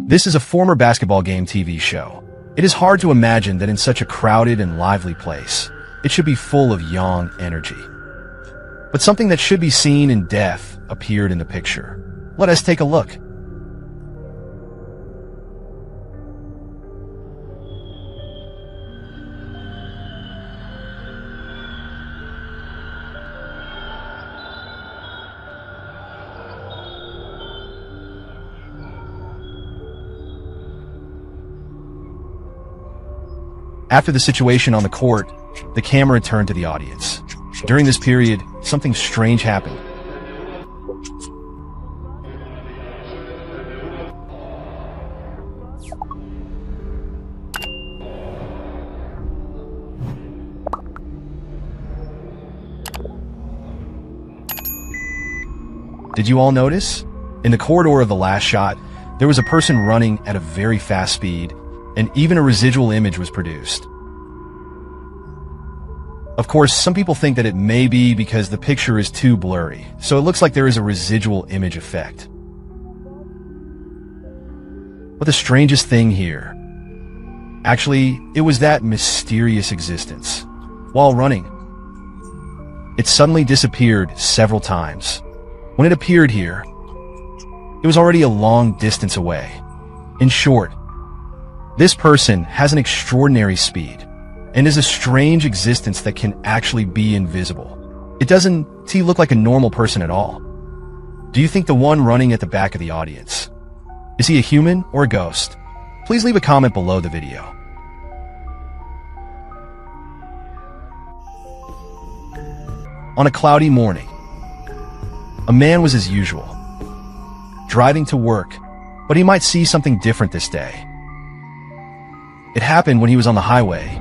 This is a former basketball game TV show. It is hard to imagine that in such a crowded and lively place, it should be full of young energy. But something that should be seen in death appeared in the picture. Let us take a look. After the situation on the court, the camera turned to the audience. During this period, something strange happened. Did you all notice? In the corridor of the last shot, there was a person running at a very fast speed, and even a residual image was produced. Of course, some people think that it may be because the picture is too blurry, so it looks like there is a residual image effect. But the strangest thing here, actually, it was that mysterious existence. While running, it suddenly disappeared several times. When it appeared here, it was already a long distance away. In short, this person has an extraordinary speed and is a strange existence that can actually be invisible. It doesn't look like a normal person at all. Do you think the one running at the back of the audience, is he a human or a ghost? Please leave a comment below the video. On a cloudy morning, a man was as usual, driving to work, but he might see something different this day. It happened when he was on the highway.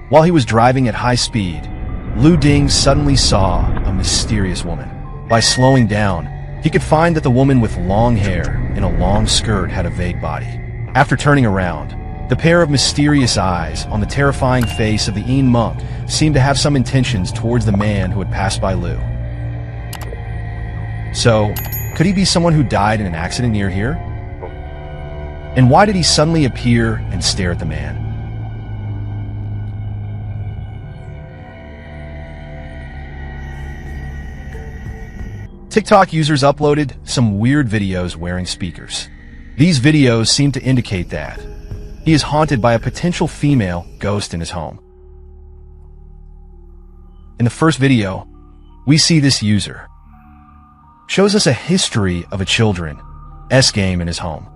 While he was driving at high speed, Lu Ding suddenly saw a mysterious woman. By slowing down, he could find that the woman with long hair in a long skirt had a vague body. After turning around, the pair of mysterious eyes on the terrifying face of the Een monk seemed to have some intentions towards the man who had passed by Lu. So, could he be someone who died in an accident near here? And why did he suddenly appear and stare at the man? TikTok users uploaded some weird videos wearing speakers. These videos seem to indicate that he is haunted by a potential female ghost in his home. In the first video, we see this user shows us a history of a children's game in his home.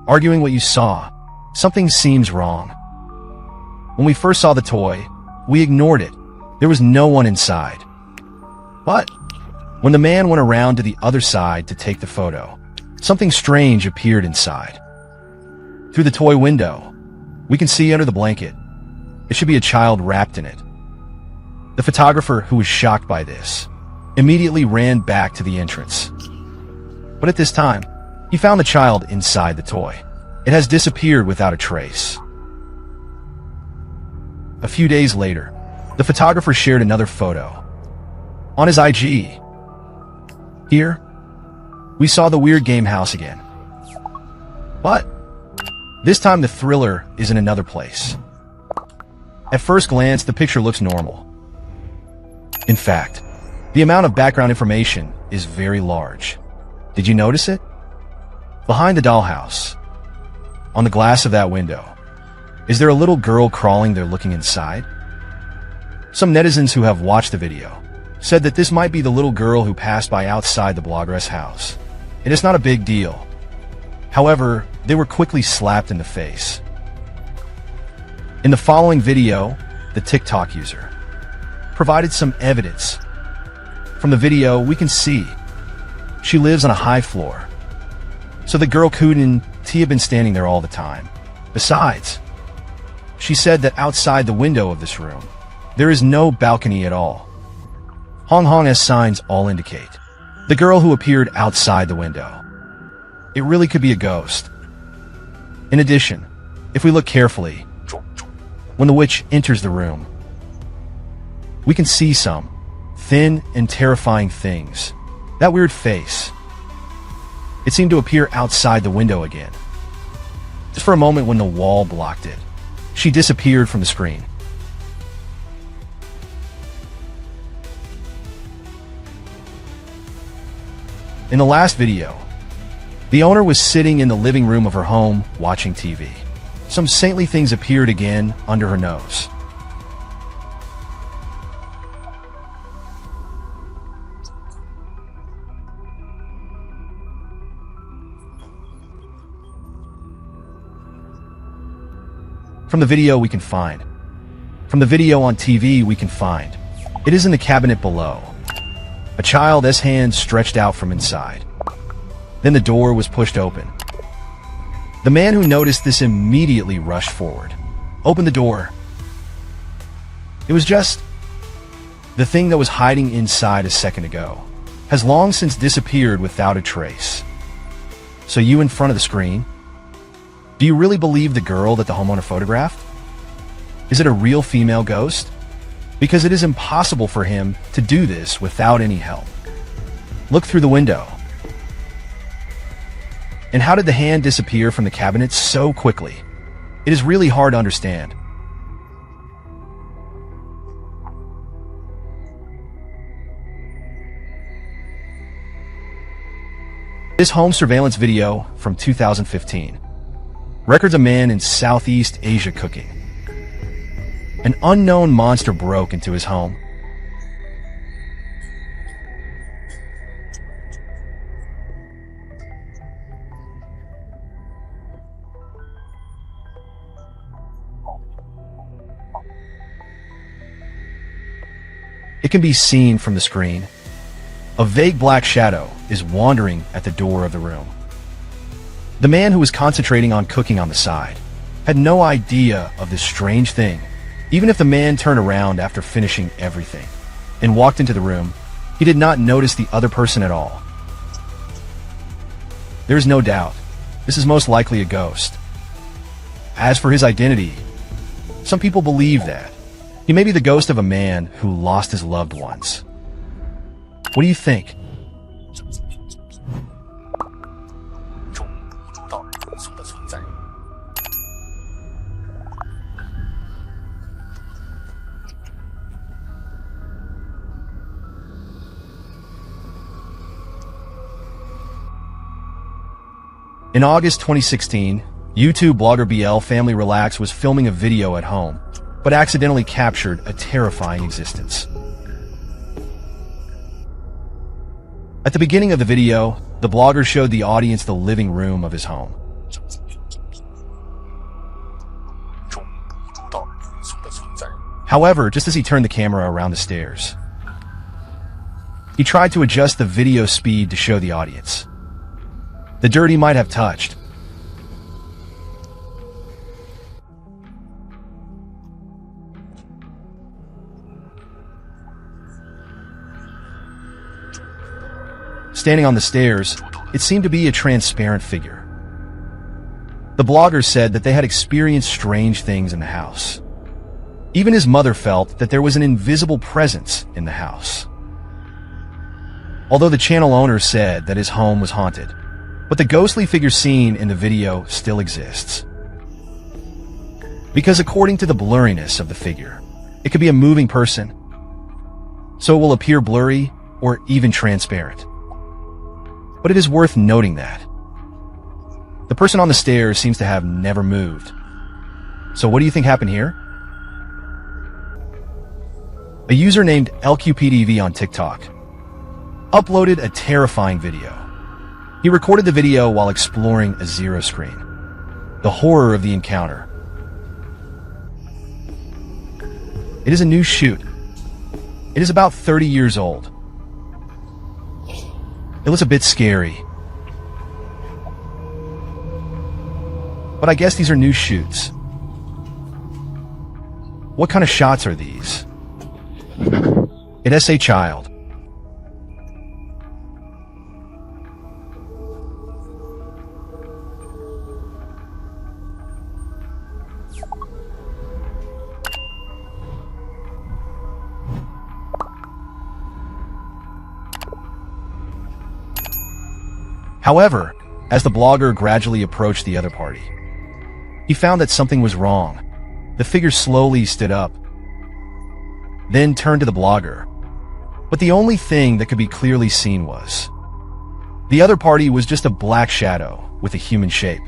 Arguing what you saw, something seems wrong. When we first saw the toy, we ignored it. There was no one inside. But when the man went around to the other side to take the photo, something strange appeared inside. Through the toy window, we can see under the blanket, it should be a child wrapped in it. The photographer, who was shocked by this, immediately ran back to the entrance. But at this time, he found the child inside the toy. It has disappeared without a trace. A few days later, the photographer shared another photo on his IG. Here, we saw the weird game house again. But this time the thriller is in another place. At first glance, the picture looks normal. In fact, the amount of background information is very large. Did you notice it? Behind the dollhouse, on the glass of that window, is there a little girl crawling there looking inside? Some netizens who have watched the video said that this might be the little girl who passed by outside the blogger's house. It is not a big deal. However, they were quickly slapped in the face. In the following video, the TikTok user provided some evidence. From the video, we can see she lives on a high floor, so the girl couldn't have been standing there all the time. Besides, she said that outside the window of this room, there is no balcony at all. Hong Hong, as signs all indicate, the girl who appeared outside the window. It really could be a ghost. In addition, if we look carefully, when the witch enters the room, we can see some thin and terrifying things. That weird face. It seemed to appear outside the window again. Just for a moment when the wall blocked it, she disappeared from the screen. In the last video, the owner was sitting in the living room of her home watching TV. Some saintly things appeared again under her nose. From the video we can find. From the video on TV we can find. It is in the cabinet below. A child's hand stretched out from inside. Then the door was pushed open. The man who noticed this immediately rushed forward, opened the door. It was just the thing that was hiding inside a second ago has long since disappeared without a trace. So you in front of the screen? Do you really believe the girl that the homeowner photographed? Is it a real female ghost? Because it is impossible for him to do this without any help. Look through the window. And how did the hand disappear from the cabinet so quickly? It is really hard to understand. This home surveillance video from 2015 records a man in Southeast Asia cooking. An unknown monster broke into his home. It can be seen from the screen. A vague black shadow is wandering at the door of the room. The man who was concentrating on cooking on the side had no idea of this strange thing. Even if the man turned around after finishing everything and walked into the room, he did not notice the other person at all. There is no doubt this is most likely a ghost. As for his identity, some people believe that he may be the ghost of a man who lost his loved ones. What do you think? In August 2016, YouTube blogger BL Family Relax was filming a video at home, but accidentally captured a terrifying existence. At the beginning of the video, the blogger showed the audience the living room of his home. However, just as he turned the camera around the stairs, he tried to adjust the video speed to show the audience the dirt he might have touched. Standing on the stairs, it seemed to be a transparent figure. The blogger said that they had experienced strange things in the house. Even his mother felt that there was an invisible presence in the house. Although the channel owner said that his home was haunted, but the ghostly figure seen in the video still exists. Because according to the blurriness of the figure, it could be a moving person, so it will appear blurry or even transparent. But it is worth noting that the person on the stairs seems to have never moved. So what do you think happened here? A user named LQPDV on TikTok uploaded a terrifying video. He recorded the video while exploring a zero screen. The horror of the encounter. It is a new shoot. It is about 30 years old. It looks a bit scary. But I guess these are new shoots. What kind of shots are these? It is a child. However, as the blogger gradually approached the other party, he found that something was wrong. The figure slowly stood up, then turned to the blogger. But the only thing that could be clearly seen was the other party was just a black shadow with a human shape.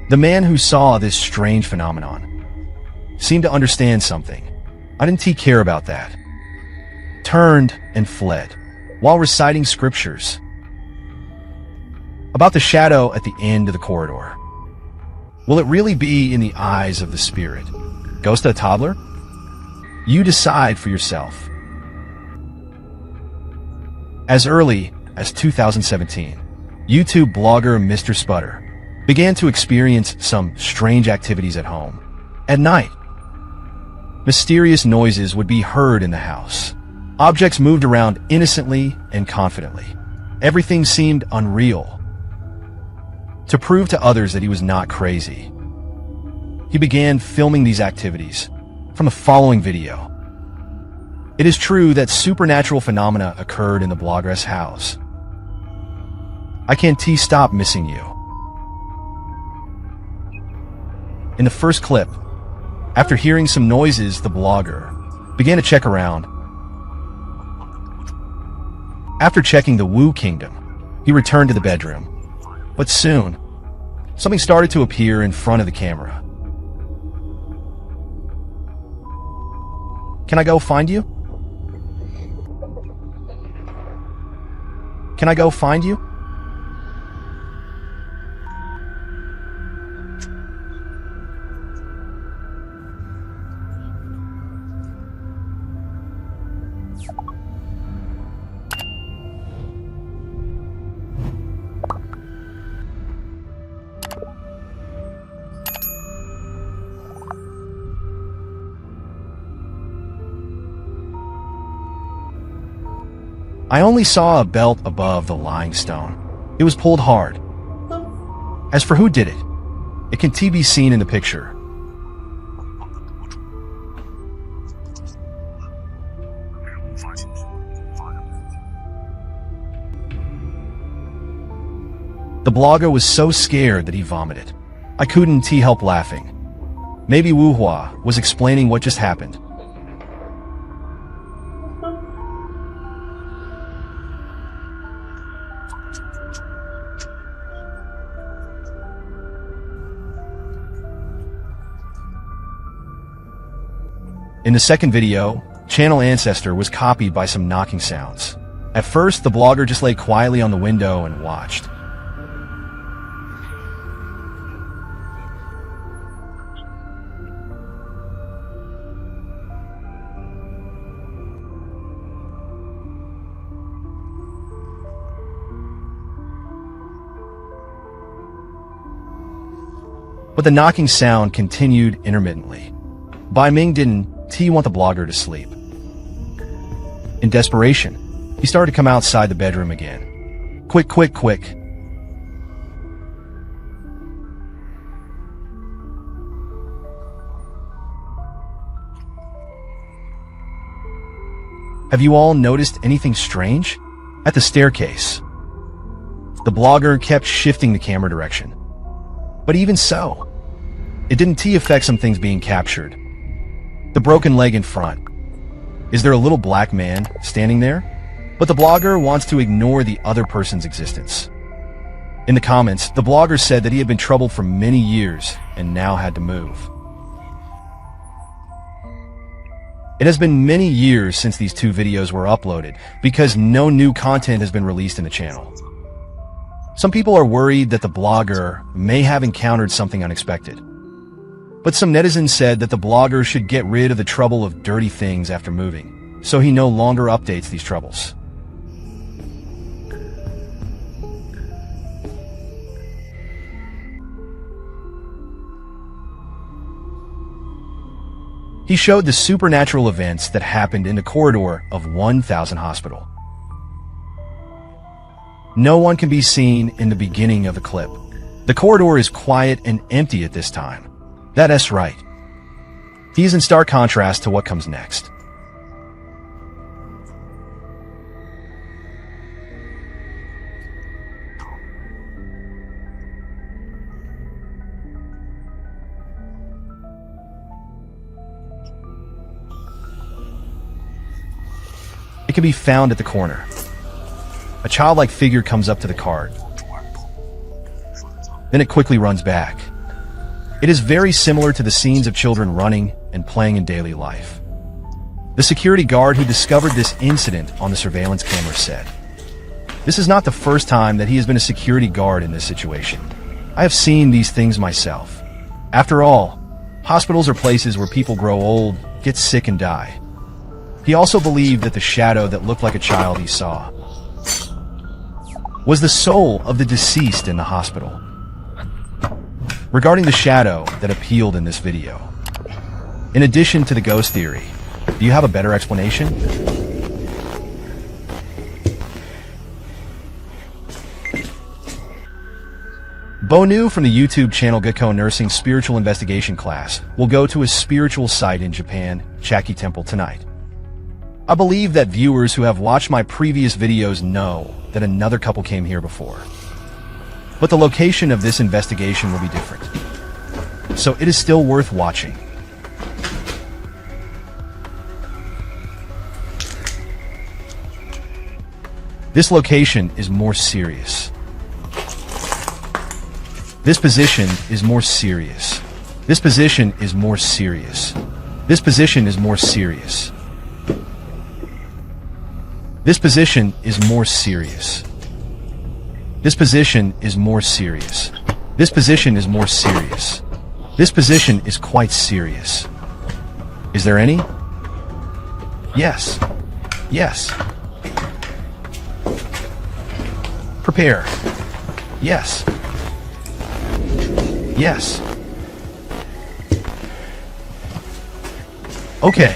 The man who saw this strange phenomenon seemed to understand something. I didn't care about that. Turned and fled while reciting scriptures about the shadow at the end of the corridor. Will it really be in the eyes of the spirit? Ghost of a toddler? You decide for yourself. As early as 2017, YouTube blogger Mr. Sputter began to experience some strange activities at home. At night, mysterious noises would be heard in the house. Objects moved around innocently and confidently. Everything seemed unreal. To prove to others that he was not crazy, he began filming these activities from the following video. It is true that supernatural phenomena occurred in the blogger's house. I can't stop missing you. In the first clip, after hearing some noises, the blogger began to check around. After checking the Wu Kingdom, he returned to the bedroom. But soon, something started to appear in front of the camera. Can I go find you? Can I go find you? I only saw a belt above the lying stone. It was pulled hard. As for who did it, it can be seen in the picture. The blogger was so scared that he vomited. I couldn't help laughing. Maybe Wu Hua was explaining what just happened. In the second video, Channel Ancestor was copied by some knocking sounds. At first, the blogger just lay quietly on the window and watched. But the knocking sound continued intermittently. Bai Ming didn't want the blogger to sleep. In desperation, he started to come outside the bedroom again. Quick, quick, quick. Have you all noticed anything strange? At the staircase, the blogger kept shifting the camera direction. But even so, it didn't affect some things being captured. The broken leg in front. Is there a little black man standing there? But the blogger wants to ignore the other person's existence. In the comments, the blogger said that he had been troubled for many years and now had to move. It has been many years since these two videos were uploaded because no new content has been released in the channel. Some people are worried that the blogger may have encountered something unexpected. But some netizens said that the blogger should get rid of the trouble of dirty things after moving, so he no longer updates these troubles. He showed the supernatural events that happened in the corridor of 1000 Hospital. No one can be seen in the beginning of the clip. The corridor is quiet and empty at this time. That's right. He is in stark contrast to what comes next. It can be found at the corner. A childlike figure comes up to the card. Then it quickly runs back. It is very similar to the scenes of children running and playing in daily life. The security guard who discovered this incident on the surveillance camera said, "This is not the first time that he has been a security guard in this situation. I have seen these things myself. After all, hospitals are places where people grow old, get sick, and die." He also believed that the shadow that looked like a child he saw was the soul of the deceased in the hospital. Regarding the shadow that appealed in this video, in addition to the ghost theory, do you have a better explanation? Bonu from the YouTube channel Gakko Nursing Spiritual Investigation class will go to a spiritual site in Japan, Chaki Temple, tonight. I believe that viewers who have watched my previous videos know that another couple came here before. But the location of this investigation will be different. So it is still worth watching. This location is more serious. This position is more serious. This position is more serious. This position is more serious. This position is more serious. This position is more serious. This position is more serious. This position is quite serious. Is there any? Yes. Yes. Prepare. Yes. Yes. Okay.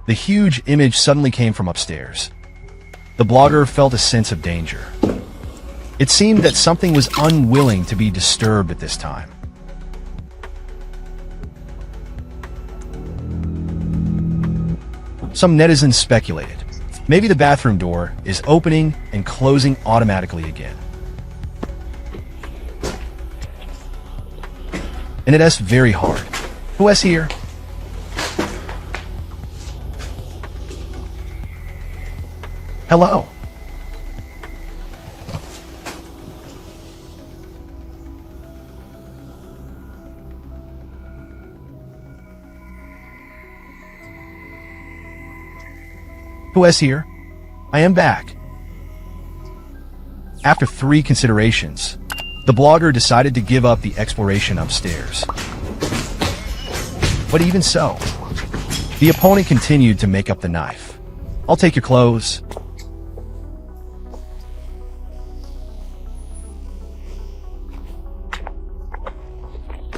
The huge image suddenly came from upstairs. The blogger felt a sense of danger. It seemed that something was unwilling to be disturbed at this time. Some netizens speculated, maybe the bathroom door is opening and closing automatically again. And it is very hard. Who is here? Hello. Who is here? I am back. After 3 considerations, the blogger decided to give up the exploration upstairs. But even so, the opponent continued to make up the knife. I'll take your clothes.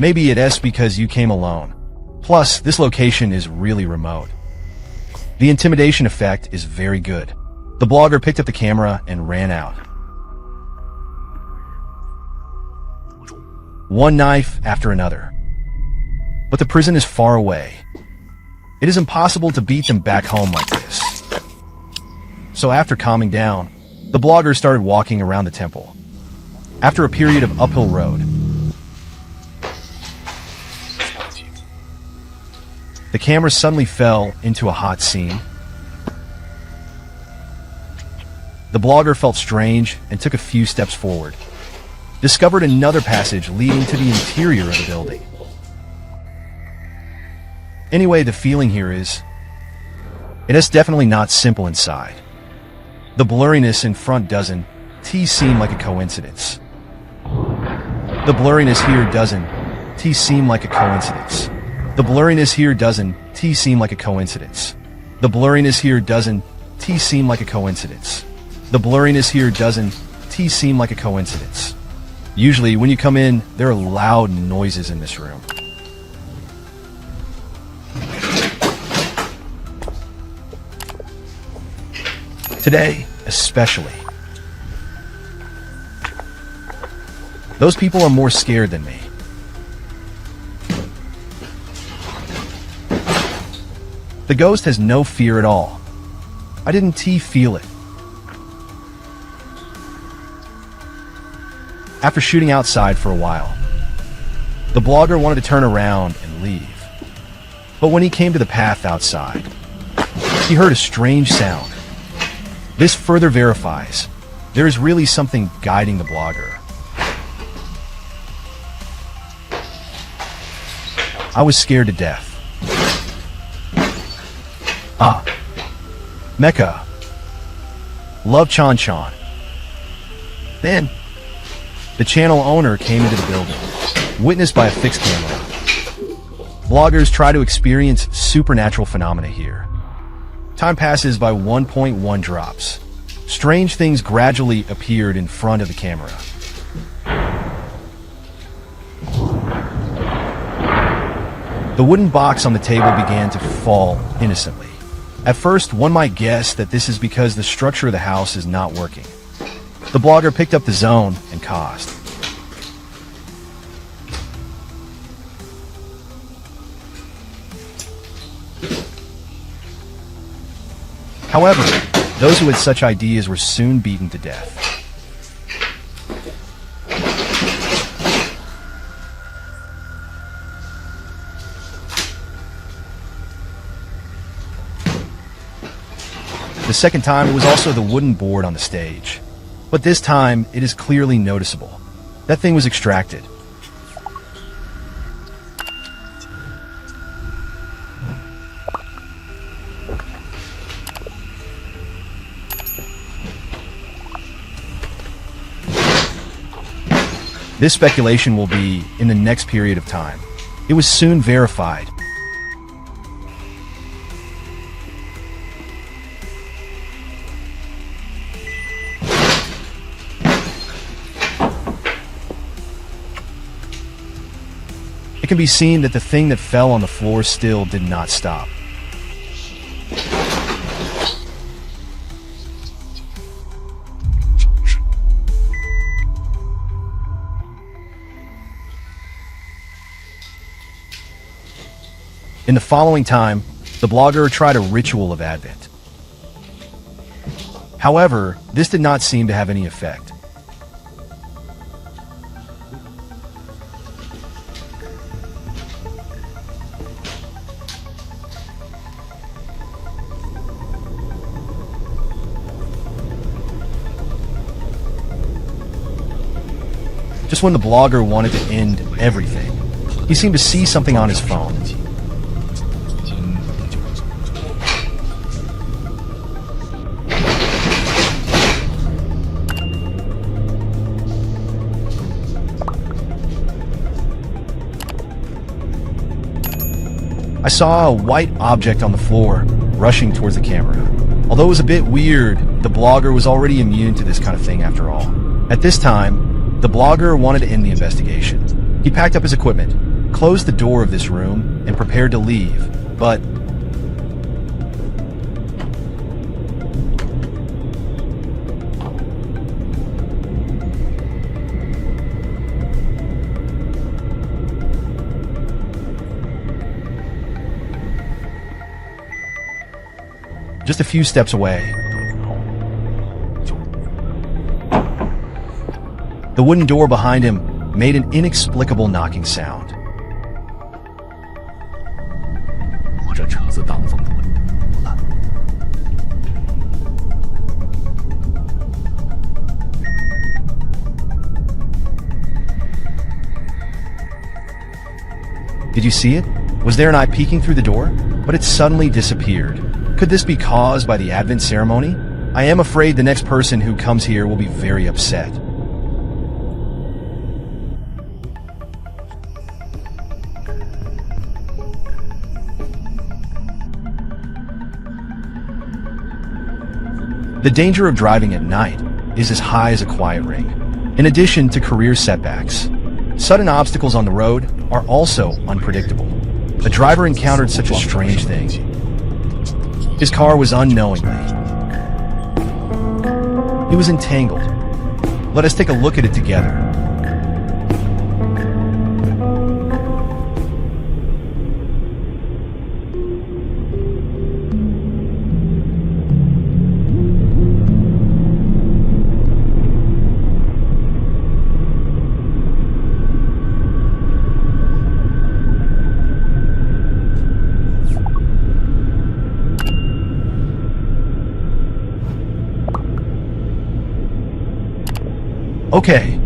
Maybe it is because you came alone. Plus, this location is really remote. The intimidation effect is very good. The blogger picked up the camera and ran out. One knife after another. But the prison is far away. It is impossible to beat them back home like this. So after calming down, the blogger started walking around the temple. After a period of uphill road, the camera suddenly fell into a hot scene. The blogger felt strange and took a few steps forward. Discovered another passage leading to the interior of the building. Anyway, the feeling here is, it is definitely not simple inside. The blurriness in front doesn't seem like a coincidence. The blurriness here doesn't seem like a coincidence. The blurriness here doesn't seem like a coincidence. The blurriness here doesn't seem like a coincidence. The blurriness here doesn't seem like a coincidence. Usually, when you come in, there are loud noises in this room. Today, especially. Those people are more scared than me. The ghost has no fear at all. I didn't feel it. After shooting outside for a while, the blogger wanted to turn around and leave. But when he came to the path outside, he heard a strange sound. This further verifies there is really something guiding the blogger. I was scared to death. Mecca. Love Chan Chan. Then, the channel owner came into the building, witnessed by a fixed camera. Bloggers try to experience supernatural phenomena here. Time passes by 1.1 drops. Strange things gradually appeared in front of the camera. The wooden box on the table began to fall innocently. At first, one might guess that this is because the structure of the house is not working. The blogger picked up the zone and caused. However, those who had such ideas were soon beaten to death. The second time, it was also the wooden board on the stage. But this time, it is clearly noticeable. That thing was extracted. This speculation will be in the next period of time. It was soon verified. It can be seen that the thing that fell on the floor still did not stop. In the following time, the blogger tried a ritual of Advent. However, this did not seem to have any effect. Just when the blogger wanted to end everything, he seemed to see something on his phone. I saw a white object on the floor, rushing towards the camera. Although it was a bit weird, the blogger was already immune to this kind of thing after all. At this time, the blogger wanted to end the investigation. He packed up his equipment, closed the door of this room, and prepared to leave, but just a few steps away, the wooden door behind him made an inexplicable knocking sound. Did you see it? Was there an eye peeking through the door? But it suddenly disappeared. Could this be caused by the Advent ceremony? I am afraid the next person who comes here will be very upset. The danger of driving at night is as high as a quiet ring. In addition to career setbacks, sudden obstacles on the road are also unpredictable. The driver encountered such a strange thing. His car was unknowingly. He was entangled. Let us take a look at it together. Okay.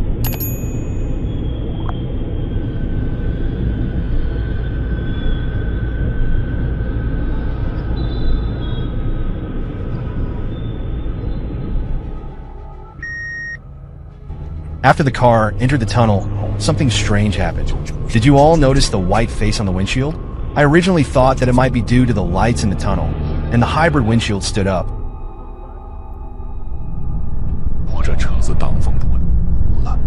After the car entered the tunnel, something strange happened. Did you all notice the white face on the windshield? I originally thought that it might be due to the lights in the tunnel, and the hybrid windshield stood up. 我这车子挡风玻璃了。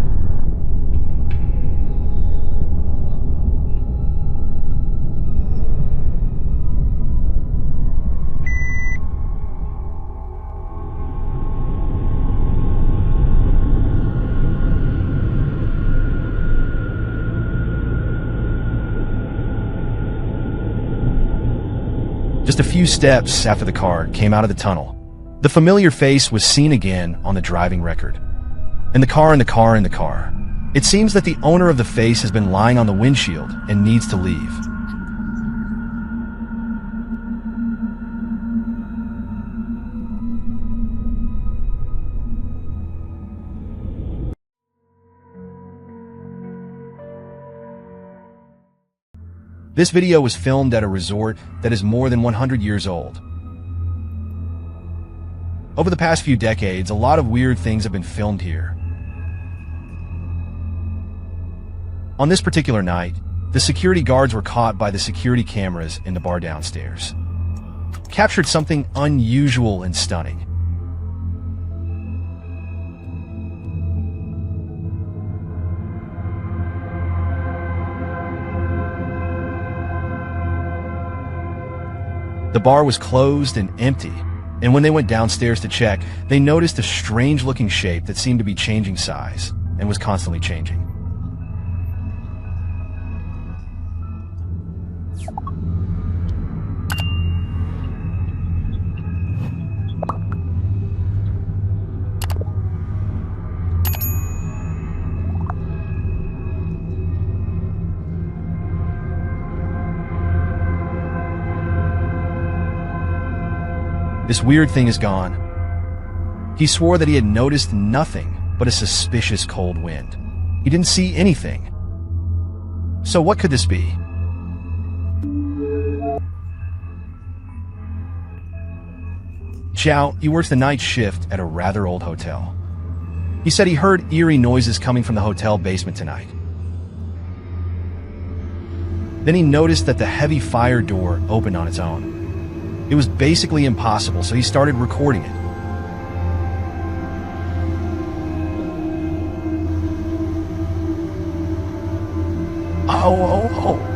Just a few steps after the car came out of the tunnel, the familiar face was seen again on the driving record. In the car, in the car, in the car. It seems that the owner of the face has been lying on the windshield and needs to leave. This video was filmed at a resort that is more than 100 years old. Over the past few decades, a lot of weird things have been filmed here. On this particular night, the security guards were caught by the security cameras in the bar downstairs. Captured something unusual and stunning. The bar was closed and empty, and when they went downstairs to check, they noticed a strange-looking shape that seemed to be changing size and was constantly changing. This weird thing is gone. He swore that he had noticed nothing but a suspicious cold wind. He didn't see anything. So what could this be? Chow, he works the night shift at a rather old hotel. He said he heard eerie noises coming from the hotel basement tonight. Then he noticed that the heavy fire door opened on its own. It was basically impossible, so he started recording it. Oh.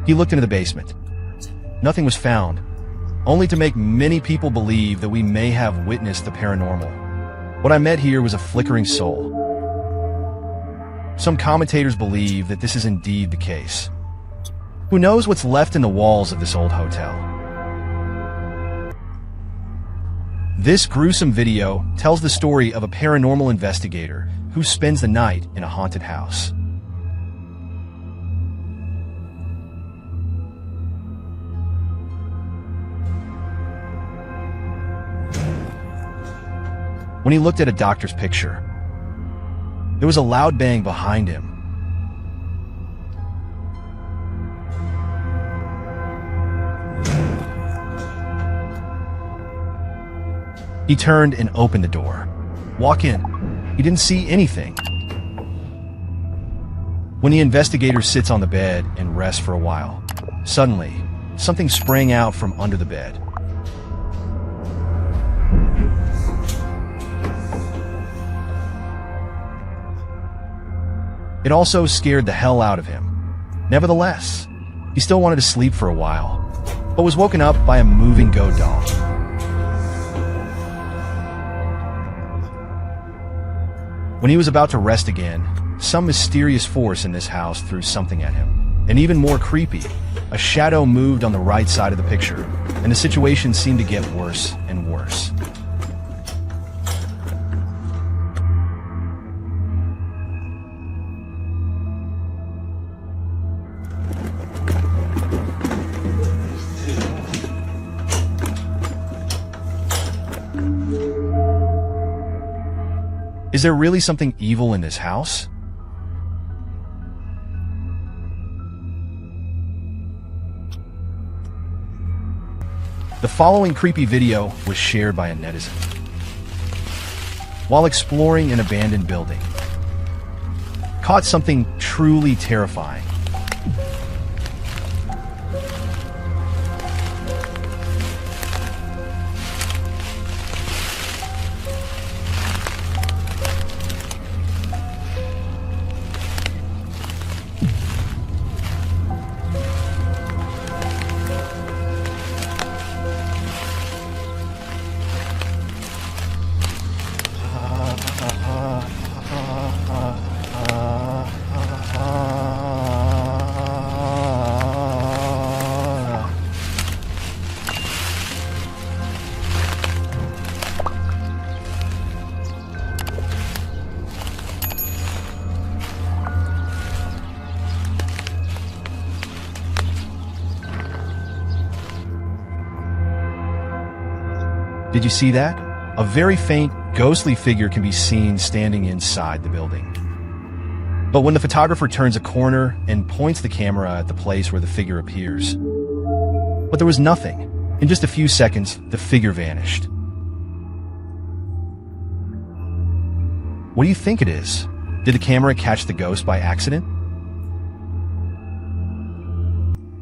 He looked into the basement. Nothing was found, only to make many people believe that we may have witnessed the paranormal. What I met here was a flickering soul. Some commentators believe that this is indeed the case. Who knows what's left in the walls of this old hotel? This gruesome video tells the story of a paranormal investigator who spends the night in a haunted house. When he looked at a doctor's picture, there was a loud bang behind him. He turned and opened the door. Walk in. He didn't see anything. When the investigator sits on the bed and rests for a while, suddenly, something sprang out from under the bed. It also scared the hell out of him. Nevertheless, he still wanted to sleep for a while, but was woken up by a moving goat doll. When he was about to rest again, some mysterious force in this house threw something at him. And even more creepy, a shadow moved on the right side of the picture, and the situation seemed to get worse and worse. Is there really something evil in this house? The following creepy video was shared by a netizen. While exploring an abandoned building, caught something truly terrifying. Did you see that? A very faint, ghostly figure can be seen standing inside the building. But when the photographer turns a corner and points the camera at the place where the figure appears, but there was nothing. In just a few seconds, the figure vanished. What do you think it is? Did the camera catch the ghost by accident?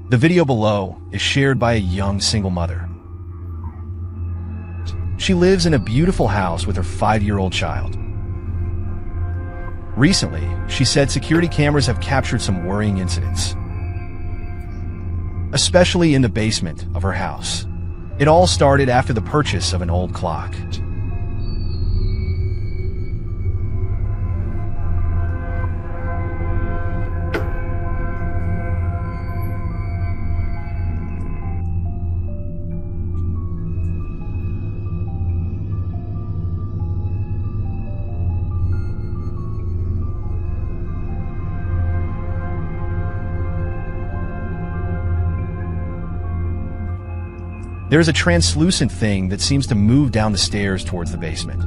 The video below is shared by a young single mother. She lives in a beautiful house with her 5-year-old child. Recently, she said security cameras have captured some worrying incidents, especially in the basement of her house. It all started after the purchase of an old clock. There is a translucent thing that seems to move down the stairs towards the basement.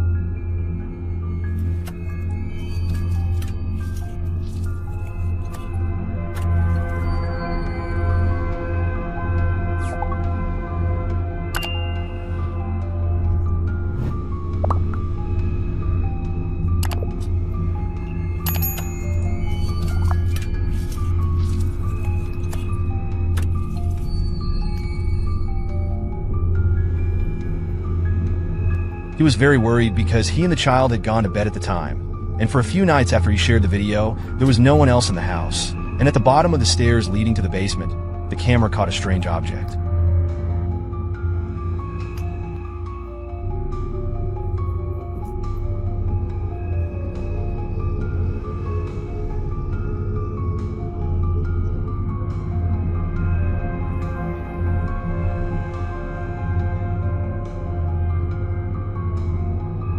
He was very worried because he and the child had gone to bed at the time, and for a few nights after he shared the video, there was no one else in the house, and at the bottom of the stairs leading to the basement, the camera caught a strange object.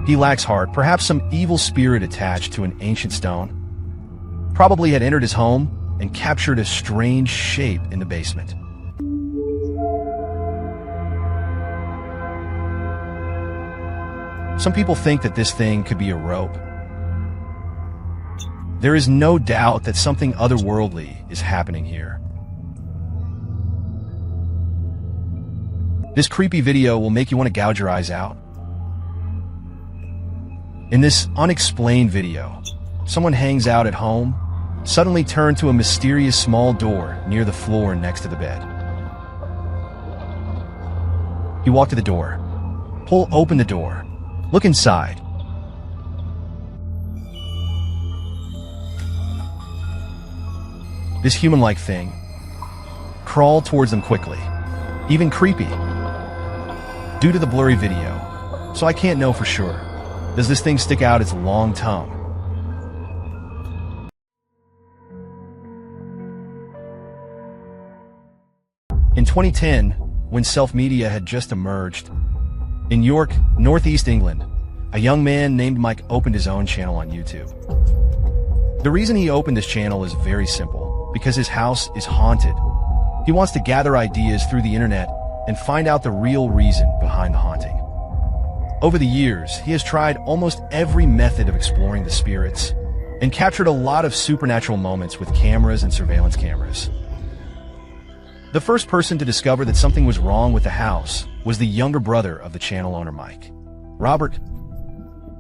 He lacks heart, perhaps some evil spirit attached to an ancient stone. Probably had entered his home and captured a strange shape in the basement. Some people think that this thing could be a rope. There is no doubt that something otherworldly is happening here. This creepy video will make you want to gouge your eyes out. In this unexplained video, someone hangs out at home, suddenly turned to a mysterious small door near the floor next to the bed. He walked to the door, pull open the door, look inside. This human-like thing crawled towards them quickly, even creepy. Due to the blurry video, so I can't know for sure. Does this thing stick out its long tongue? In 2010, when self-media had just emerged, in York, northeast England, a young man named Mike opened his own channel on YouTube. The reason he opened his channel is very simple, because his house is haunted. He wants to gather ideas through the internet and find out the real reason behind the haunting. Over the years, he has tried almost every method of exploring the spirits and captured a lot of supernatural moments with cameras and surveillance cameras. The first person to discover that something was wrong with the house was the younger brother of the channel owner, Mike, Robert.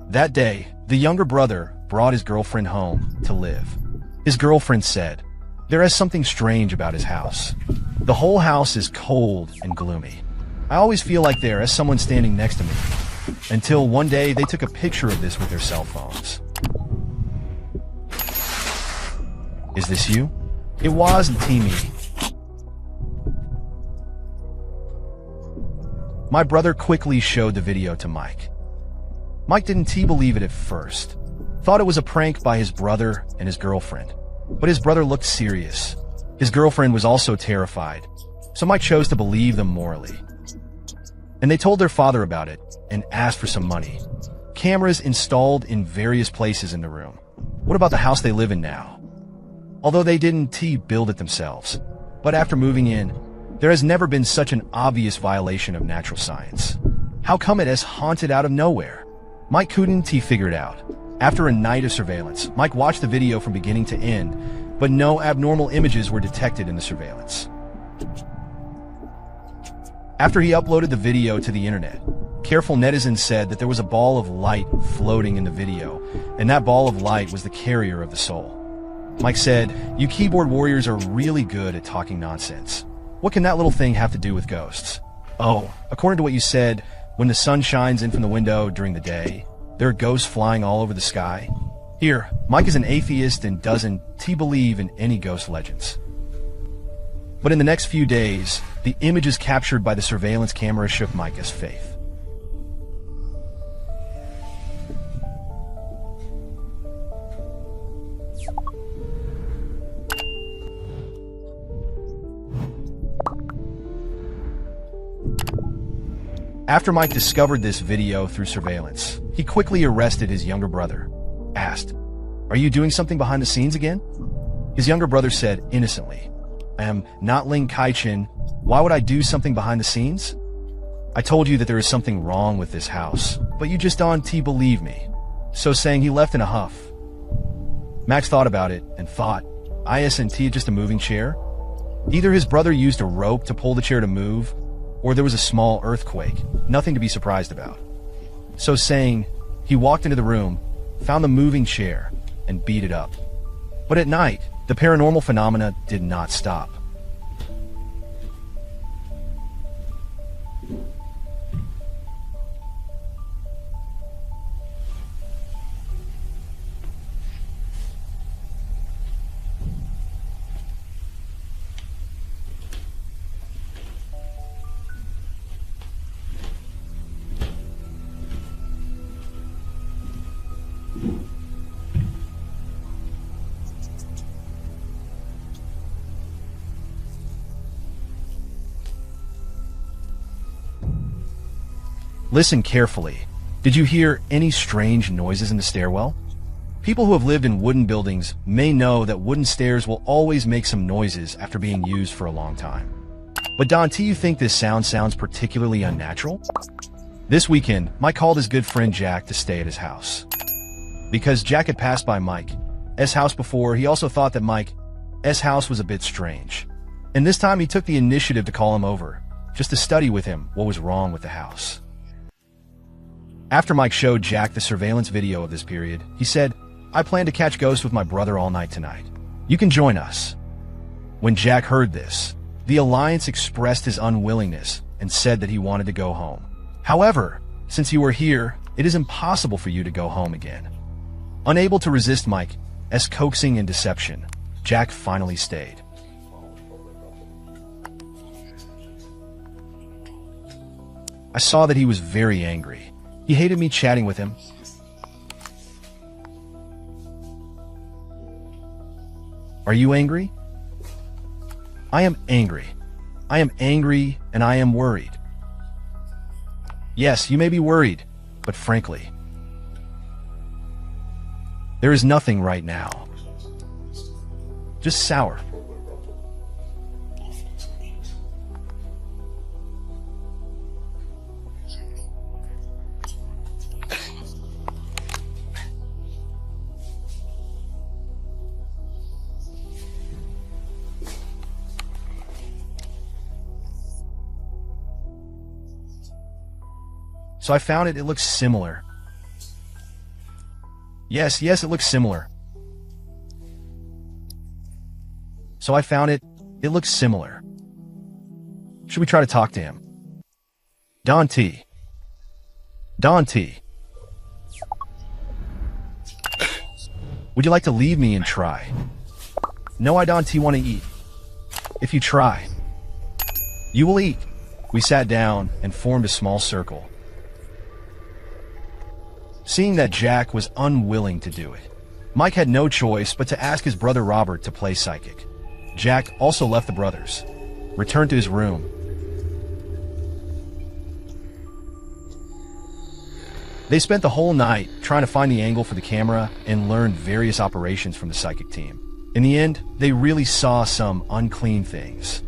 That day, the younger brother brought his girlfriend home to live. His girlfriend said, "There is something strange about his house. The whole house is cold and gloomy. I always feel like there is someone standing next to me." Until one day they took a picture of this with their cell phones. "Is this you?" It wasn't me. My brother quickly showed the video to Mike. Mike didn't believe it at first. Thought it was a prank by his brother and his girlfriend. But his brother looked serious. His girlfriend was also terrified. So Mike chose to believe them morally. And they told their father about it and asked for some money. Cameras installed in various places in the room. What about the house they live in now? Although they didn't build it themselves. But after moving in, there has never been such an obvious violation of natural science. How come it has haunted out of nowhere? Mike couldn't figure it out. After a night of surveillance, Mike watched the video from beginning to end, but no abnormal images were detected in the surveillance. After he uploaded the video to the internet, careful netizens said that there was a ball of light floating in the video, and that ball of light was the carrier of the soul. Mike said, "You keyboard warriors are really good at talking nonsense. What can that little thing have to do with ghosts? Oh, according to what you said, when the sun shines in from the window during the day, there are ghosts flying all over the sky." Here, Mike is an atheist and doesn't believe in any ghost legends. But in the next few days, the images captured by the surveillance camera shook Micah's faith. After Mike discovered this video through surveillance, he quickly arrested his younger brother, asked, "Are you doing something behind the scenes again?" His younger brother said innocently, "I am not Ling Kai-Chin. Why would I do something behind the scenes? I told you that there is something wrong with this house, but you just don't believe me." So saying, he left in a huff. Max thought about it and thought, isn't just a moving chair? Either his brother used a rope to pull the chair to move, or there was a small earthquake, nothing to be surprised about. So saying, he walked into the room, found the moving chair, and beat it up. But at night, the paranormal phenomena did not stop. Listen carefully. Did you hear any strange noises in the stairwell? People who have lived in wooden buildings may know that wooden stairs will always make some noises after being used for a long time. But Don, do you think this sounds particularly unnatural? This weekend, Mike called his good friend Jack to stay at his house. Because Jack had passed by Mike's house before, he also thought that Mike's house was a bit strange. And this time he took the initiative to call him over, just to study with him what was wrong with the house. After Mike showed Jack the surveillance video of this period, he said, "I plan to catch ghosts with my brother all night tonight. You can join us." When Jack heard this, the Alliance expressed his unwillingness and said that he wanted to go home. However, since you are here, it is impossible for you to go home again. Unable to resist Mike's coaxing and deception, Jack finally stayed. I saw that he was very angry. He hated me chatting with him. Are you angry? I am angry. I am angry and I am worried. Yes, you may be worried, but frankly, there is nothing right now. Just sour. So I found it looks similar. Yes, it looks similar. So I found it looks similar. Should we try to talk to him? Don T. Would you like to leave me and try? No, I don't want to eat. If you try, you will eat. We sat down and formed a small circle. Seeing that Jack was unwilling to do it, Mike had no choice but to ask his brother Robert to play psychic. Jack also left the brothers, returned to his room. They spent the whole night trying to find the angle for the camera and learned various operations from the psychic team. In the end, they really saw some unclean things.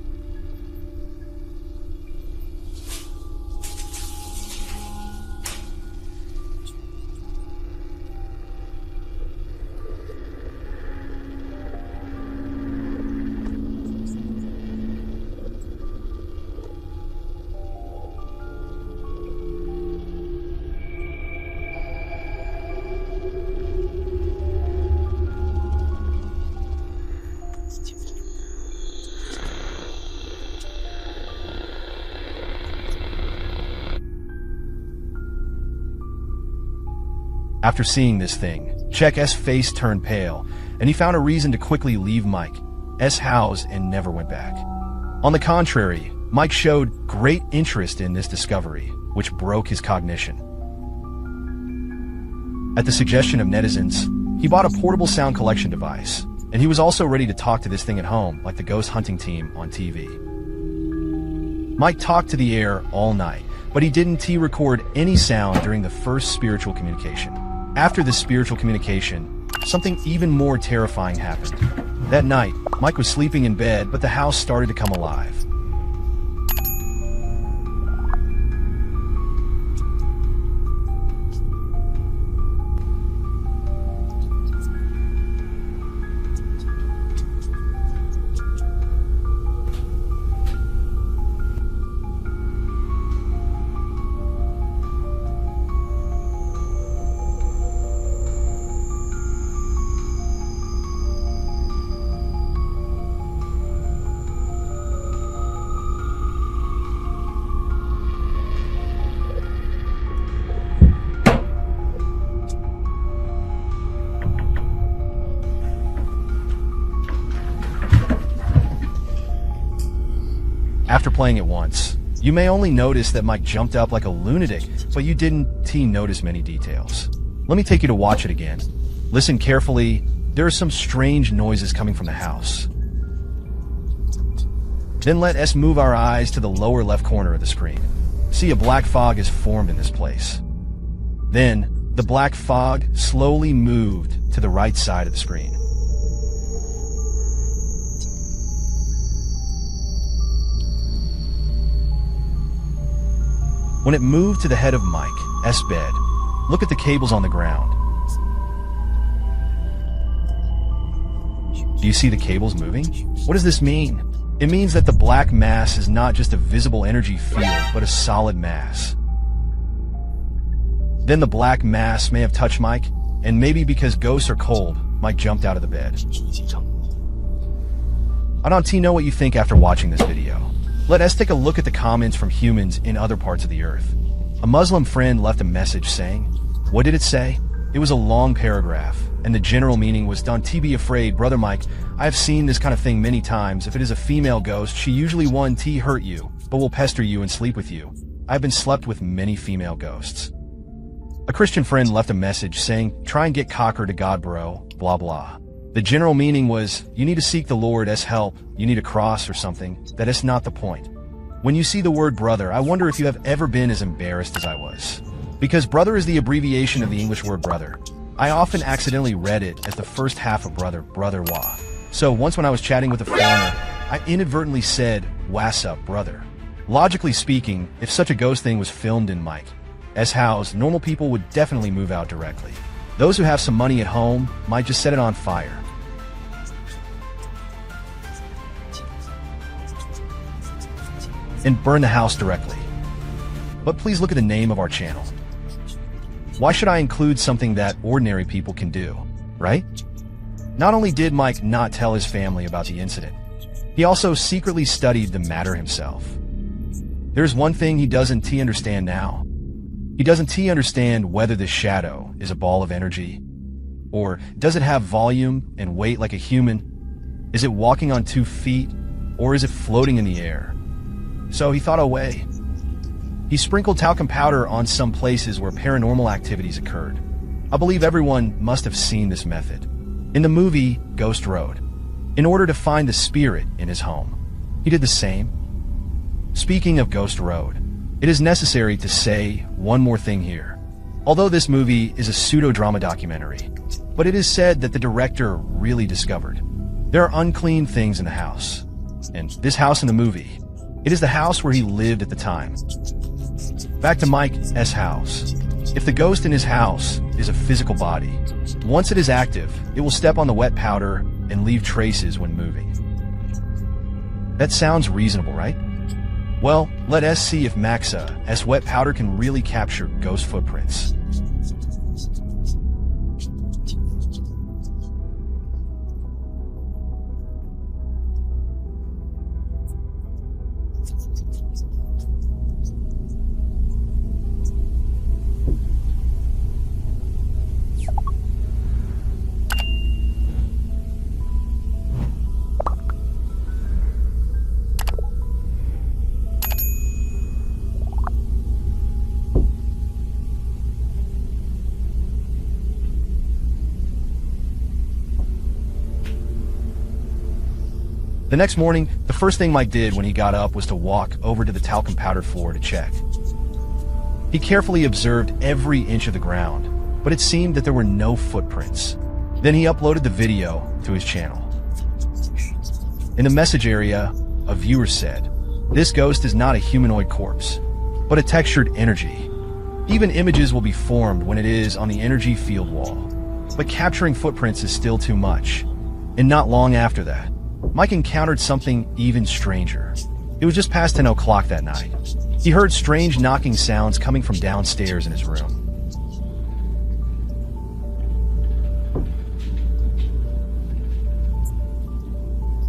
After seeing this thing, Jack's face turned pale, and he found a reason to quickly leave Mike's house and never went back. On the contrary, Mike showed great interest in this discovery, which broke his cognition. At the suggestion of netizens, he bought a portable sound collection device, and he was also ready to talk to this thing at home like the ghost hunting team on TV. Mike talked to the air all night, but he didn't record any sound during the first spiritual communication. After this spiritual communication, something even more terrifying happened. That night, Mike was sleeping in bed, but the house started to come alive. After playing it once, you may only notice that Mike jumped up like a lunatic, but you didn't notice many details. Let me take you to watch it again. Listen carefully. There are some strange noises coming from the house. Then let us move our eyes to the lower left corner of the screen. See, a black fog is formed in this place. Then, the black fog slowly moved to the right side of the screen. When it moved to the head of Mike's bed, look at the cables on the ground. Do you see the cables moving? What does this mean? It means that the black mass is not just a visible energy field, but a solid mass. Then the black mass may have touched Mike, and maybe because ghosts are cold, Mike jumped out of the bed. I don't know what you think after watching this video. Let us take a look at the comments from humans in other parts of the earth. A Muslim friend left a message saying, what did it say? It was a long paragraph, and the general meaning was, don't be afraid, brother Mike. I have seen this kind of thing many times. If it is a female ghost, she usually won't hurt you, but will pester you and sleep with you. I have been slept with many female ghosts. A Christian friend left a message saying, try and get cocker to God, bro, blah blah. The general meaning was, you need to seek the Lord's help, you need a cross or something. That is not the point. When you see the word brother, I wonder if you have ever been as embarrassed as I was. Because brother is the abbreviation of the English word brother. I often accidentally read it as the first half of brother wa. So once when I was chatting with a foreigner, I inadvertently said, what's up, brother? Logically speaking, if such a ghost thing was filmed in Mike's house, normal people would definitely move out directly. Those who have some money at home might just set it on fire. And burn the house directly. But please look at the name of our channel. Why should I include something that ordinary people can do, right? Not only did Mike not tell his family about the incident, he also secretly studied the matter himself. There's one thing he doesn't understand now. He doesn't understand whether the shadow is a ball of energy, or does it have volume and weight like a human? Is it walking on 2 feet, or is it floating in the air? So he thought a way. He sprinkled talcum powder on some places where paranormal activities occurred. I believe everyone must have seen this method. In the movie Ghost Road, in order to find the spirit in his home, he did the same. Speaking of Ghost Road, it is necessary to say one more thing here. Although this movie is a pseudo-drama documentary, but it is said that the director really discovered there are unclean things in the house. And this house in the movie, it is the house where he lived at the time. Back to Mike's house. If the ghost in his house is a physical body, once it is active, it will step on the wet powder and leave traces when moving. That sounds reasonable, right? Well, let us see if Maxa's wet powder can really capture ghost footprints. The next morning, the first thing Mike did when he got up was to walk over to the talcum powder floor to check. He carefully observed every inch of the ground, but it seemed that there were no footprints. Then he uploaded the video to his channel. In the message area, a viewer said, "This ghost is not a humanoid corpse, but a textured energy. Even images will be formed when it is on the energy field wall, but capturing footprints is still too much." And not long after that, Mike encountered something even stranger. It was just past 10 o'clock that night. He heard strange knocking sounds coming from downstairs in his room.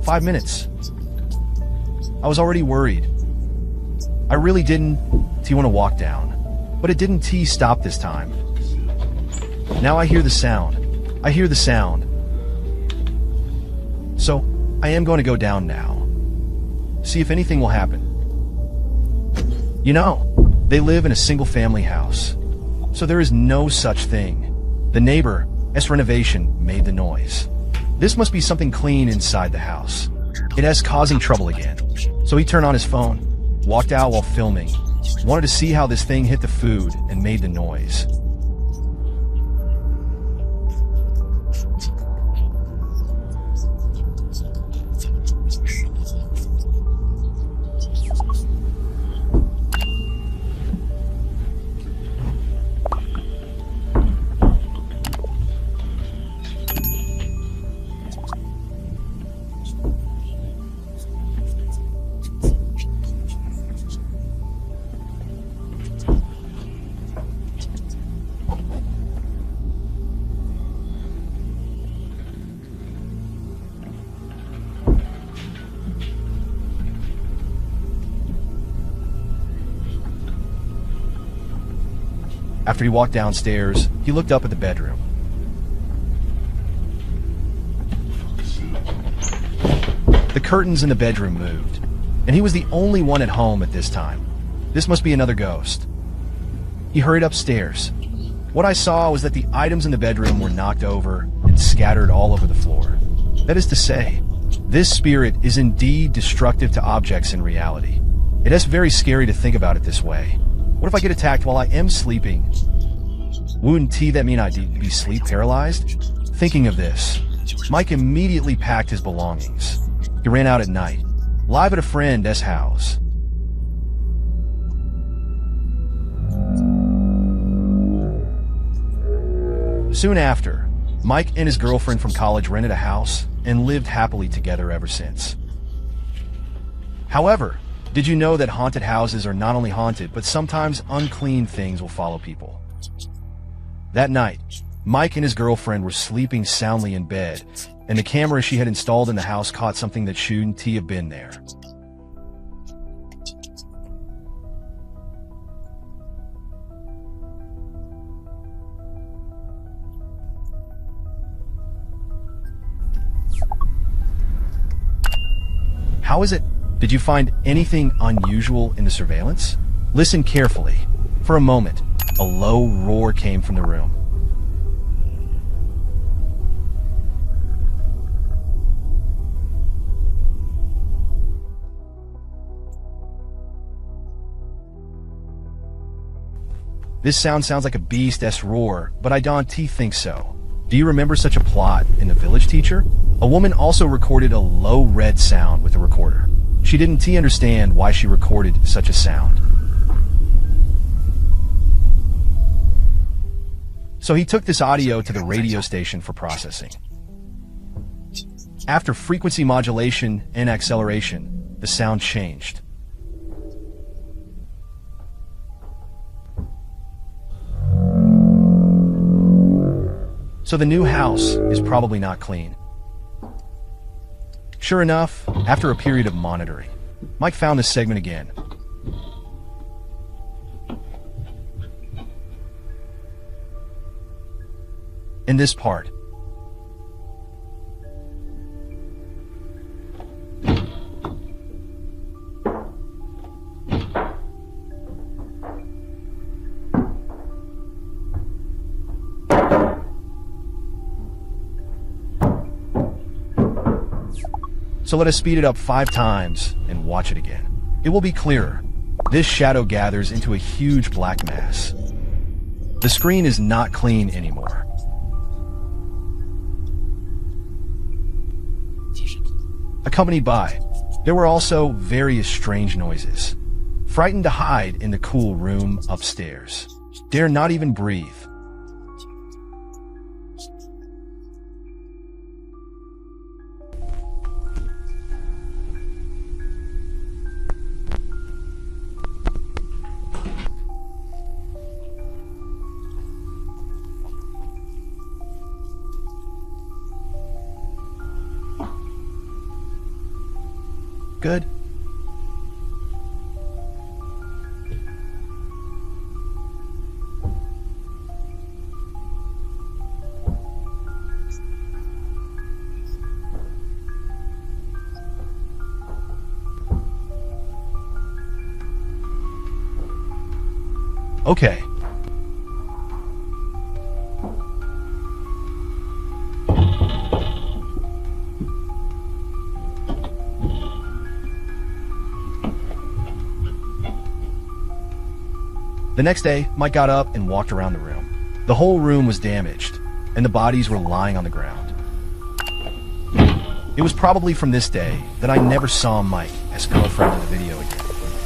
"5 minutes. I was already worried. I really didn't want to walk down, but it didn't stop this time. Now I hear the sound. So I am going to go down now. See if anything will happen. You know, they live in a single-family house, so there is no such thing. The neighbor's renovation made the noise. This must be something clean inside the house. It is causing trouble again." So he turned on his phone, walked out while filming, Wanted to see how this thing hit the food and made the noise. After he walked downstairs, he looked up at the bedroom. The curtains in the bedroom moved, and he was the only one at home at this time. This must be another ghost. He hurried upstairs. What I saw was that the items in the bedroom were knocked over and scattered all over the floor. That is to say, this spirit is indeed destructive to objects in reality. It is very scary to think about it this way. What if I get attacked while I am sleeping? Wouldn't that mean I'd be sleep paralyzed? Thinking of this, Mike immediately packed his belongings. He ran out at night, live at a friend's house. Soon after, Mike and his girlfriend from college rented a house and lived happily together ever since. However, did you know that haunted houses are not only haunted, but sometimes unclean things will follow people? That night, Mike and his girlfriend were sleeping soundly in bed, and the camera she had installed in the house caught something that shouldn't have been there. How is it? Did you find anything unusual in the surveillance? Listen carefully. For a moment, a low roar came from the room. This sounds like a beast's roar, but I don't think so. Do you remember such a plot in The Village Teacher? A woman also recorded a low red sound with a recorder. She didn't understand why she recorded such a sound. So he took this audio to the radio station for processing. After frequency modulation and acceleration, the sound changed. So the new house is probably not clean. Sure enough, after a period of monitoring, Mike found this segment again. In this part, so let us speed it up 5 times and watch it again. It will be clearer. This shadow gathers into a huge black mass. The screen is not clean anymore. Accompanied by, there were also various strange noises. Frightened to hide in the cool room upstairs. Dare not even breathe. Good. Okay. The next day, Mike got up and walked around the room. The whole room was damaged, and the bodies were lying on the ground. It was probably from this day that I never saw Mike as girlfriend in the video again.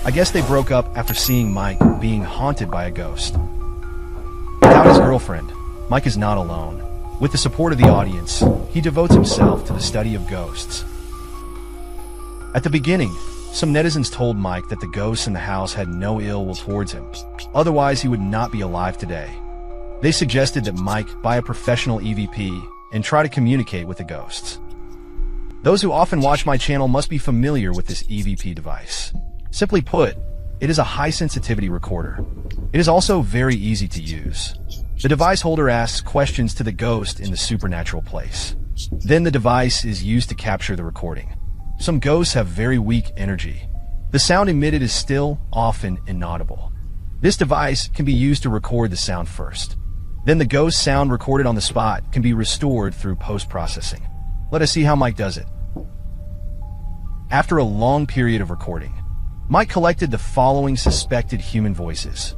I guess they broke up after seeing Mike being haunted by a ghost. Without his girlfriend, Mike is not alone. With the support of the audience, he devotes himself to the study of ghosts. At the beginning, some netizens told Mike that the ghosts in the house had no ill will towards him, otherwise he would not be alive today. They suggested that Mike buy a professional EVP and try to communicate with the ghosts. Those who often watch my channel must be familiar with this EVP device. Simply put, it is a high-sensitivity recorder. It is also very easy to use. The device holder asks questions to the ghost in the supernatural place. Then the device is used to capture the recording. Some ghosts have very weak energy. The sound emitted is still often inaudible. This device can be used to record the sound first. Then the ghost sound recorded on the spot can be restored through post-processing. Let us see how Mike does it. After a long period of recording, Mike collected the following suspected human voices.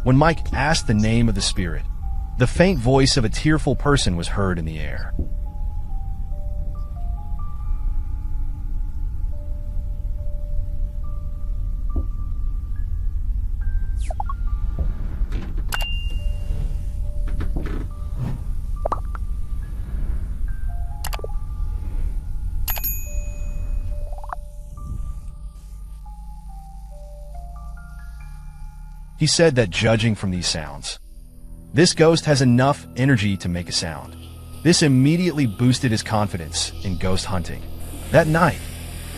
When Mike asked the name of the spirit, the faint voice of a tearful person was heard in the air. He said that judging from these sounds, this ghost has enough energy to make a sound. This immediately boosted his confidence in ghost hunting. That night,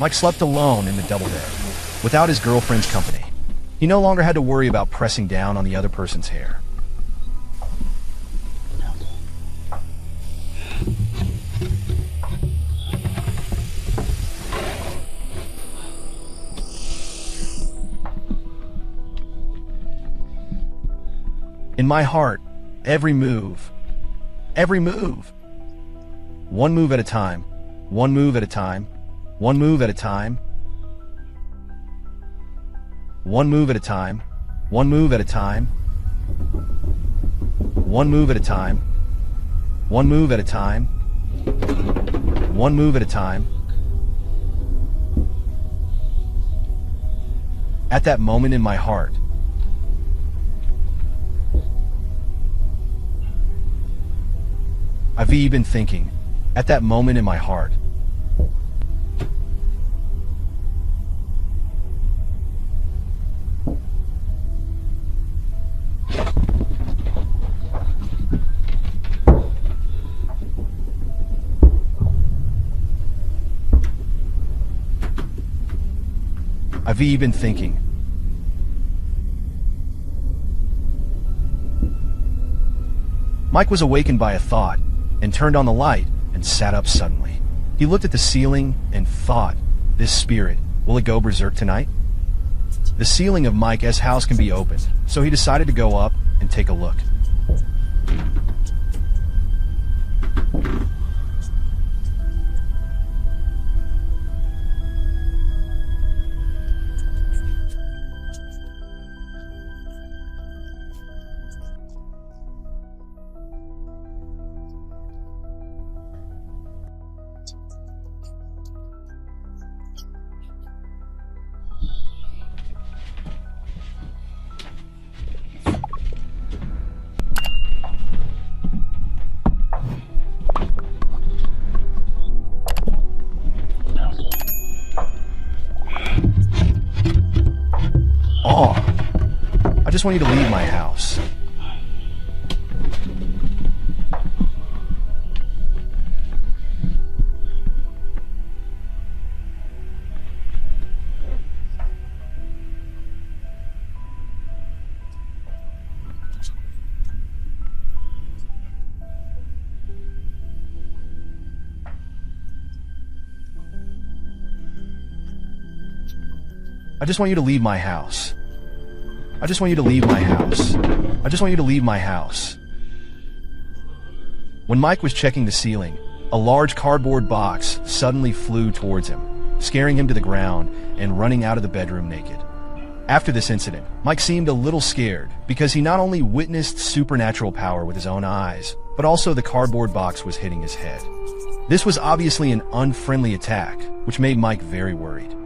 Mike slept alone in the double bed, without his girlfriend's company. He no longer had to worry about pressing down on the other person's hair. In my heart, every move. One move at a time, one move at a time, one move at a time, one move at a time, one move at a time, one move at a time, one move at a time, one move at a time. At that moment in my heart, I've been thinking, at that moment in my heart. I've been thinking. Mike was awakened by a thought and turned on the light and sat up suddenly. He looked at the ceiling and thought, this spirit, will it go berserk tonight? The ceiling of Mike's house can be opened, so he decided to go up and take a look. I just want you to leave my house. I just want you to leave my house. I just want you to leave my house. I just want you to leave my house. When Mike was checking the ceiling, a large cardboard box suddenly flew towards him, scaring him to the ground and running out of the bedroom naked. After this incident, Mike seemed a little scared because he not only witnessed supernatural power with his own eyes, but also the cardboard box was hitting his head. This was obviously an unfriendly attack, which made Mike very worried.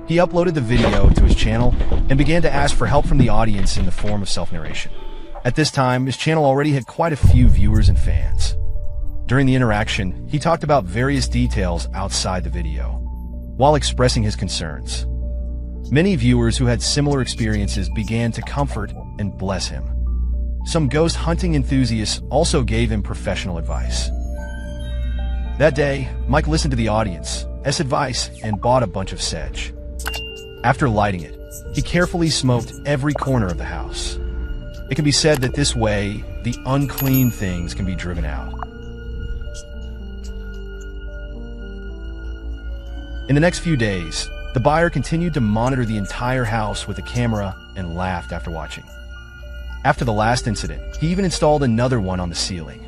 He uploaded the video to his channel and began to ask for help from the audience in the form of self-narration. At this time, his channel already had quite a few viewers and fans. During the interaction, he talked about various details outside the video, while expressing his concerns. Many viewers who had similar experiences began to comfort and bless him. Some ghost hunting enthusiasts also gave him professional advice. That day, Mike listened to the audience's advice and bought a bunch of sedge. After lighting it, he carefully smoked every corner of the house. It can be said that this way, the unclean things can be driven out. In the next few days, the buyer continued to monitor the entire house with a camera and laughed after watching. After the last incident, he even installed another one on the ceiling.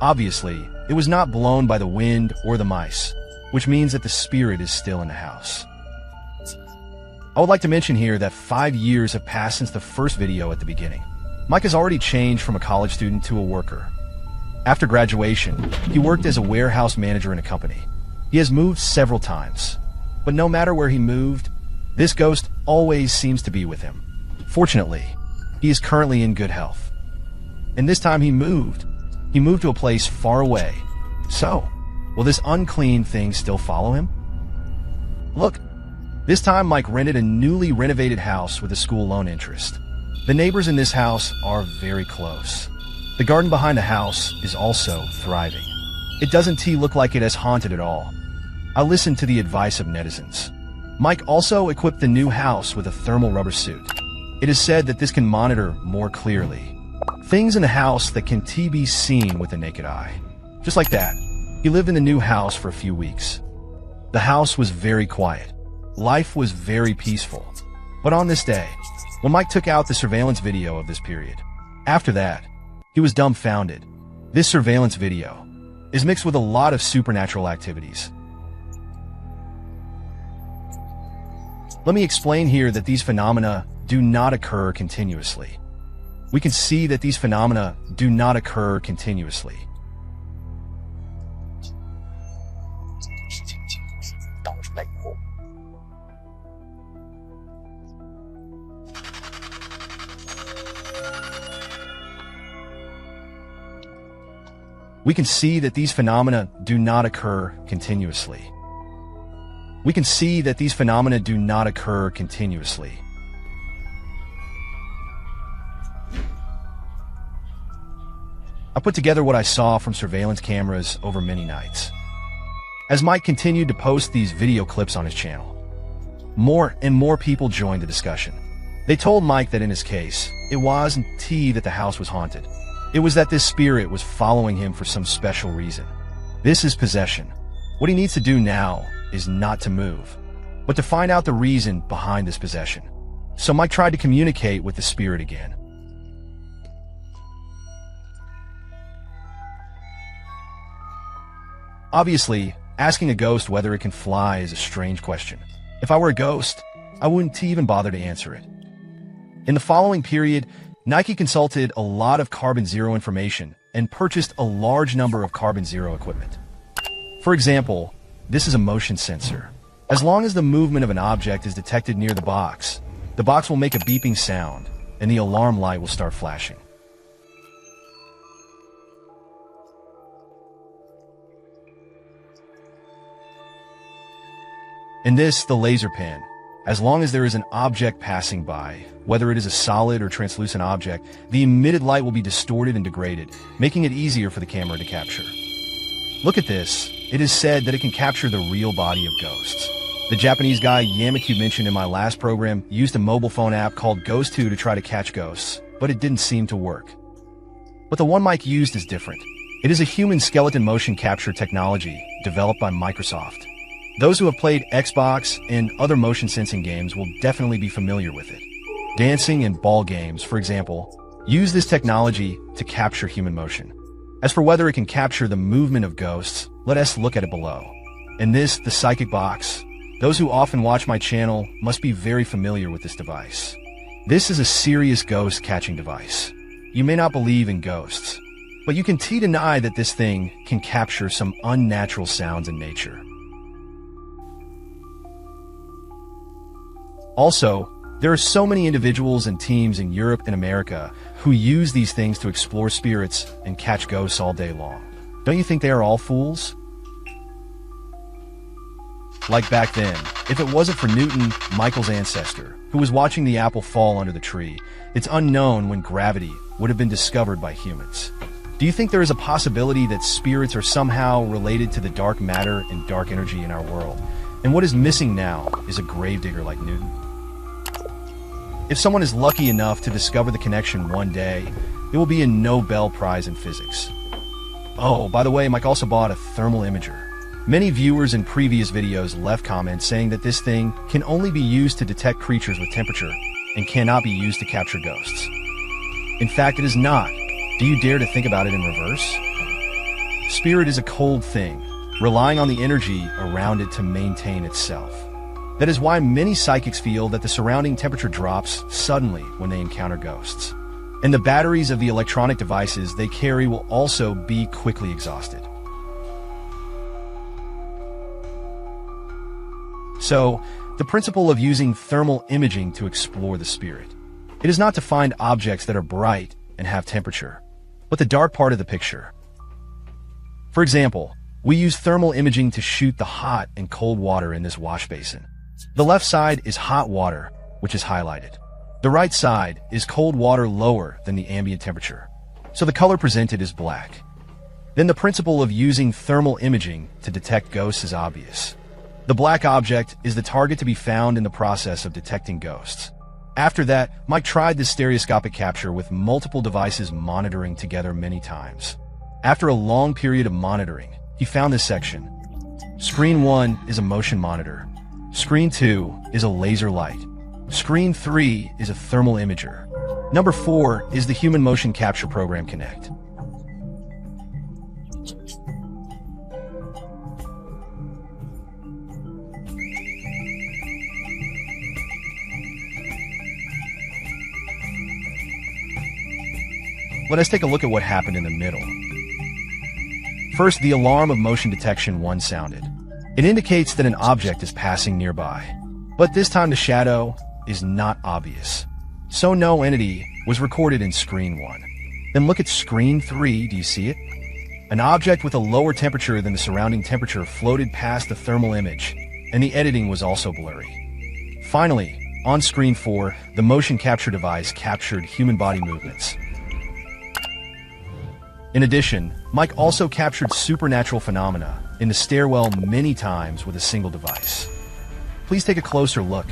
Obviously, it was not blown by the wind or the mice, which means that the spirit is still in the house. I would like to mention here that 5 years have passed since the first video at the beginning. Mike has already changed from a college student to a worker. After graduation, he worked as a warehouse manager in a company. He has moved several times, but no matter where he moved, this ghost always seems to be with him. Fortunately, he is currently in good health. And this time he moved to a place far away. So, will this unclean thing still follow him? Look, this time Mike rented a newly renovated house with a school loan interest. The neighbors in this house are very close. The garden behind the house is also thriving. It doesn't look like it has haunted at all. I listened to the advice of netizens. Mike also equipped the new house with a thermal rubber suit. It is said that this can monitor more clearly things in the house that can be seen with the naked eye. Just like that, he lived in the new house for a few weeks. The house was very quiet. Life was very peaceful. But on this day, when Mike took out the surveillance video of this period, after that, he was dumbfounded. This surveillance video is mixed with a lot of supernatural activities. Let me explain here that these phenomena do not occur continuously. We can see that these phenomena do not occur continuously. We can see that these phenomena do not occur continuously. We can see that these phenomena do not occur continuously. I put together what I saw from surveillance cameras over many nights. As Mike continued to post these video clips on his channel, more and more people joined the discussion. They told Mike that in his case, it wasn't that the house was haunted. It was that this spirit was following him for some special reason. This is possession. What he needs to do now is not to move, but to find out the reason behind this possession. So Mike tried to communicate with the spirit again. Obviously, asking a ghost whether it can fly is a strange question. If I were a ghost, I wouldn't even bother to answer it. In the following period, Nike consulted a lot of carbon zero information and purchased a large number of carbon zero equipment. For example, this is a motion sensor. As long as the movement of an object is detected near the box will make a beeping sound and the alarm light will start flashing. In this, the laser pen. As long as there is an object passing by, whether it is a solid or translucent object, the emitted light will be distorted and degraded, making it easier for the camera to capture. Look at this. It is said that it can capture the real body of ghosts. The Japanese guy Yamaku mentioned in my last program used a mobile phone app called Ghost 2 to try to catch ghosts, but it didn't seem to work. But the one Mike used is different. It is a human skeleton motion capture technology developed by Microsoft. Those who have played Xbox and other motion sensing games will definitely be familiar with it. Dancing and ball games, for example, use this technology to capture human motion. As for whether it can capture the movement of ghosts, let us look at it below. In this, the psychic box, those who often watch my channel must be very familiar with this device. This is a serious ghost catching device. You may not believe in ghosts, but you can deny that this thing can capture some unnatural sounds in nature. Also, there are so many individuals and teams in Europe and America who use these things to explore spirits and catch ghosts all day long. Don't you think they are all fools? Like back then, if it wasn't for Newton, Michael's ancestor, who was watching the apple fall under the tree, it's unknown when gravity would have been discovered by humans. Do you think there is a possibility that spirits are somehow related to the dark matter and dark energy in our world? And what is missing now is a gravedigger like Newton. If someone is lucky enough to discover the connection one day, it will be a Nobel Prize in physics. Oh, by the way, Mike also bought a thermal imager. Many viewers in previous videos left comments saying that this thing can only be used to detect creatures with temperature and cannot be used to capture ghosts. In fact, it is not. Do you dare to think about it in reverse? Spirit is a cold thing, relying on the energy around it to maintain itself. That is why many psychics feel that the surrounding temperature drops suddenly when they encounter ghosts. And the batteries of the electronic devices they carry will also be quickly exhausted. So, the principle of using thermal imaging to explore the spirit. It is not to find objects that are bright and have temperature, but the dark part of the picture. For example, we use thermal imaging to shoot the hot and cold water in this wash basin. The left side is hot water, which is highlighted. The right side is cold water lower than the ambient temperature, so the color presented is black. Then the principle of using thermal imaging to detect ghosts is obvious. The black object is the target to be found in the process of detecting ghosts. After that, Mike tried this stereoscopic capture with multiple devices monitoring together many times. After a long period of monitoring, he found this section. Screen 1 is a motion monitor. Screen 2 is a laser light. Screen 3 is a thermal imager. Number 4 is the Human Motion Capture Program Connect. Let us take a look at what happened in the middle. First, the alarm of motion detection 1 sounded. It indicates that an object is passing nearby, but this time the shadow is not obvious. So no entity was recorded in screen 1. Then look at screen 3, do you see it? An object with a lower temperature than the surrounding temperature floated past the thermal image, and the editing was also blurry. Finally, on screen 4, the motion capture device captured human body movements. In addition, Mike also captured supernatural phenomena in the stairwell many times with a single device. Please take a closer look.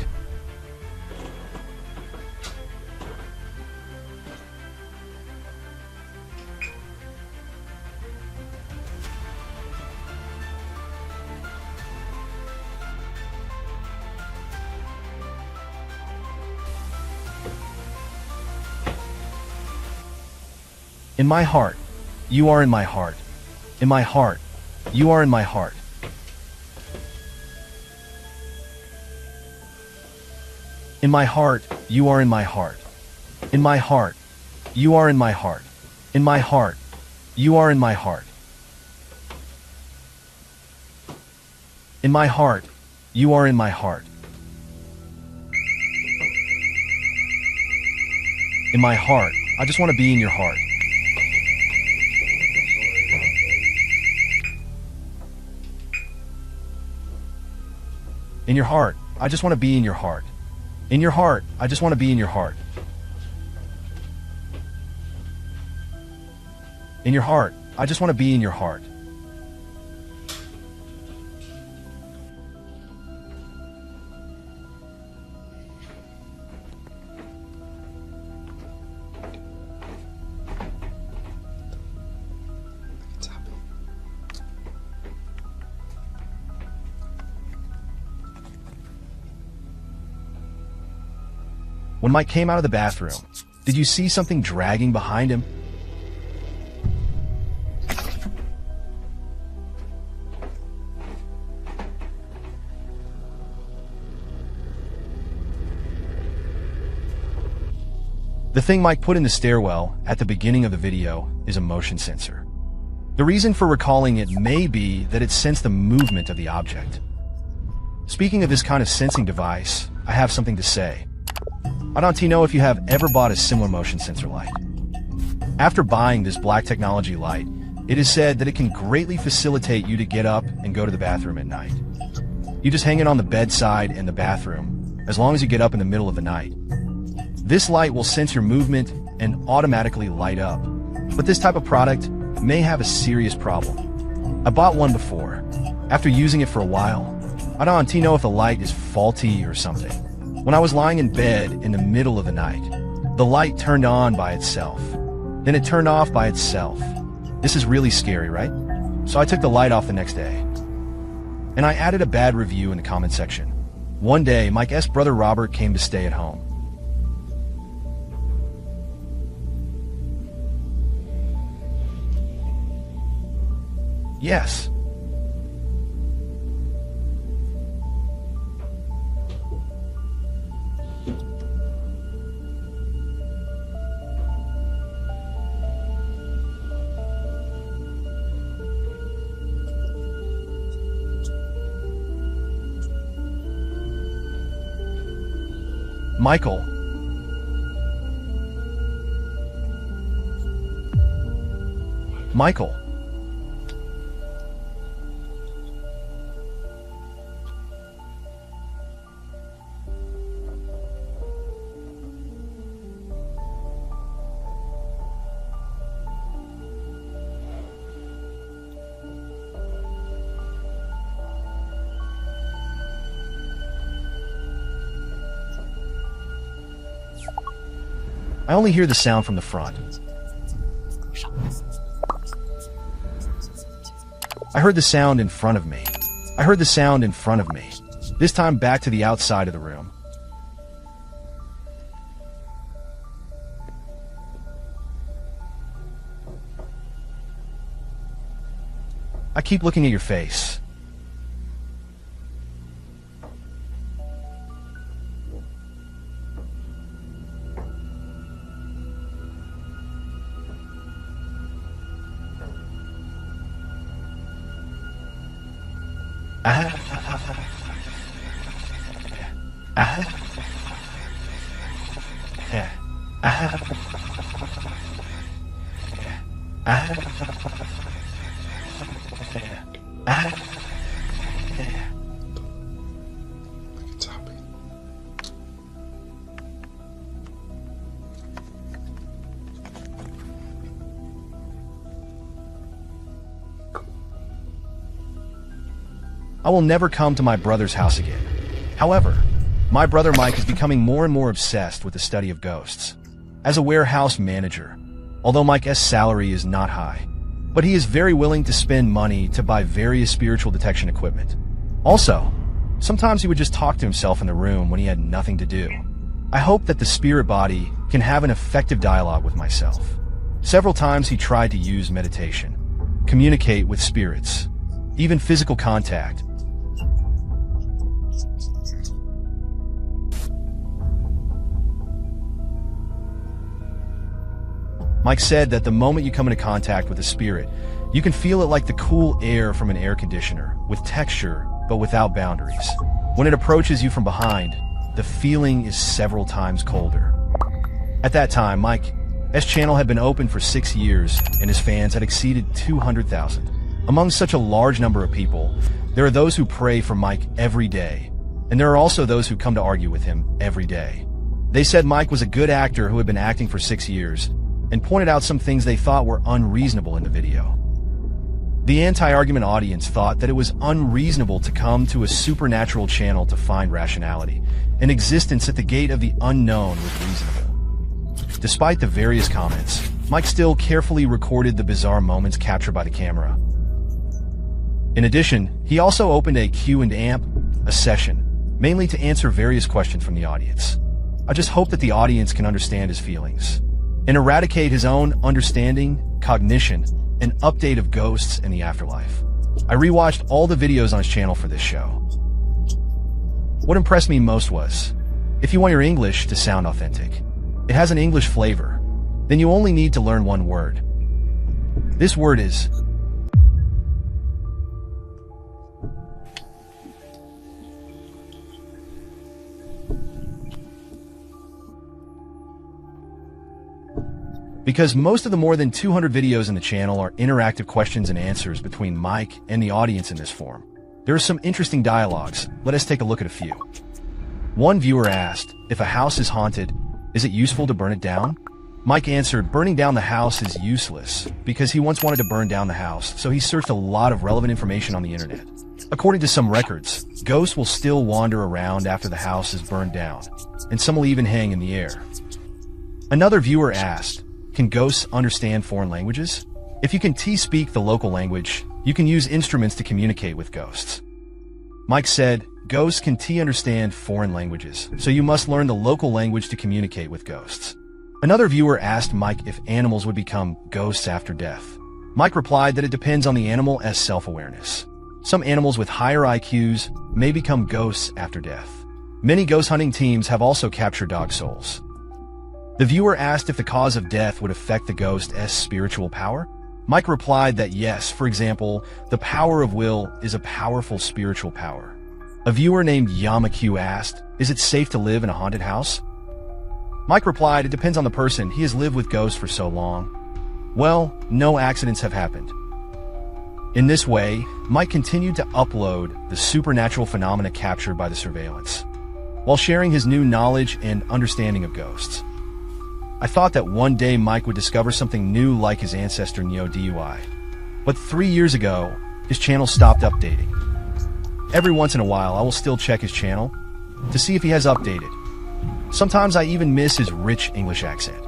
In my heart, you are in my heart. In my heart, you are in my heart. In my heart, you are in my heart. In my heart, you are in my heart. In my heart, you are in my heart. In my heart, you are in my heart. In my heart, I just want to be in your heart. In your heart, I just want to be in your heart. In your heart, I just want to be in your heart. In your heart, I just want to be in your heart. When Mike came out of the bathroom, did you see something dragging behind him? The thing Mike put in the stairwell at the beginning of the video is a motion sensor. The reason for recalling it may be that it sensed the movement of the object. Speaking of this kind of sensing device, I have something to say. I don't know if you have ever bought a similar motion sensor light. After buying this black technology light, it is said that it can greatly facilitate you to get up and go to the bathroom at night. You just hang it on the bedside in the bathroom, as long as you get up in the middle of the night. This light will sense your movement and automatically light up. But this type of product may have a serious problem. I bought one before. After using it for a while, I don't know if the light is faulty or something. When I was lying in bed in the middle of the night, the light turned on by itself. Then it turned off by itself. This is really scary, right? So I took the light off the next day. And I added a bad review in the comment section. One day, Mike's brother Robert came to stay at home. Yes. Michael. Michael. I only hear the sound from the front. I heard the sound in front of me. I heard the sound in front of me. This time back to the outside of the room. I keep looking at your face. I will never come to my brother's house again. However, my brother Mike is becoming more and more obsessed with the study of ghosts. As a warehouse manager, although Mike's salary is not high, but he is very willing to spend money to buy various spiritual detection equipment. Also, sometimes he would just talk to himself in the room when he had nothing to do. I hope that the spirit body can have an effective dialogue with myself. Several times he tried to use meditation, communicate with spirits, even physical contact. Mike said that the moment you come into contact with a spirit, you can feel it like the cool air from an air conditioner, with texture, but without boundaries. When it approaches you from behind, the feeling is several times colder. At that time, Mike's channel had been open for 6 years, and his fans had exceeded 200,000. Among such a large number of people, there are those who pray for Mike every day, and there are also those who come to argue with him every day. They said Mike was a good actor who had been acting for 6 years, and pointed out some things they thought were unreasonable in the video. The anti-argument audience thought that it was unreasonable to come to a supernatural channel to find rationality. An existence at the gate of the unknown was reasonable. Despite the various comments, Mike still carefully recorded the bizarre moments captured by the camera. In addition, he also opened a Q&A, a session, mainly to answer various questions from the audience. I just hope that the audience can understand his feelings and eradicate his own understanding, cognition, and update of ghosts and the afterlife. I rewatched all the videos on his channel for this show. What impressed me most was, if you want your English to sound authentic, it has an English flavor, then you only need to learn one word. This word is because most of the more than 200 videos in the channel are interactive questions and answers between Mike and the audience in this form. There are some interesting dialogues. Let us take a look at a few. One viewer asked, if a house is haunted, is it useful to burn it down? Mike answered, burning down the house is useless, because he once wanted to burn down the house, so he searched a lot of relevant information on the internet. According to some records, ghosts will still wander around after the house is burned down, and some will even hang in the air. Another viewer asked, can ghosts understand foreign languages? If you can speak the local language, you can use instruments to communicate with ghosts. Mike said, ghosts can understand foreign languages, so you must learn the local language to communicate with ghosts. Another viewer asked Mike if animals would become ghosts after death. Mike replied that it depends on the animal's self-awareness. Some animals with higher IQs may become ghosts after death. Many ghost hunting teams have also captured dog souls. The viewer asked if the cause of death would affect the ghost's spiritual power. Mike replied that yes, for example, the power of will is a powerful spiritual power. A viewer named YamaQ asked, is it safe to live in a haunted house? Mike replied, it depends on the person. He has lived with ghosts for so long. Well, no accidents have happened. In this way, Mike continued to upload the supernatural phenomena captured by the surveillance, while sharing his new knowledge and understanding of ghosts. I thought that one day Mike would discover something new like his ancestor Neo DUI. But 3 years ago, his channel stopped updating. Every once in a while, I will still check his channel to see if he has updated. Sometimes I even miss his rich English accent.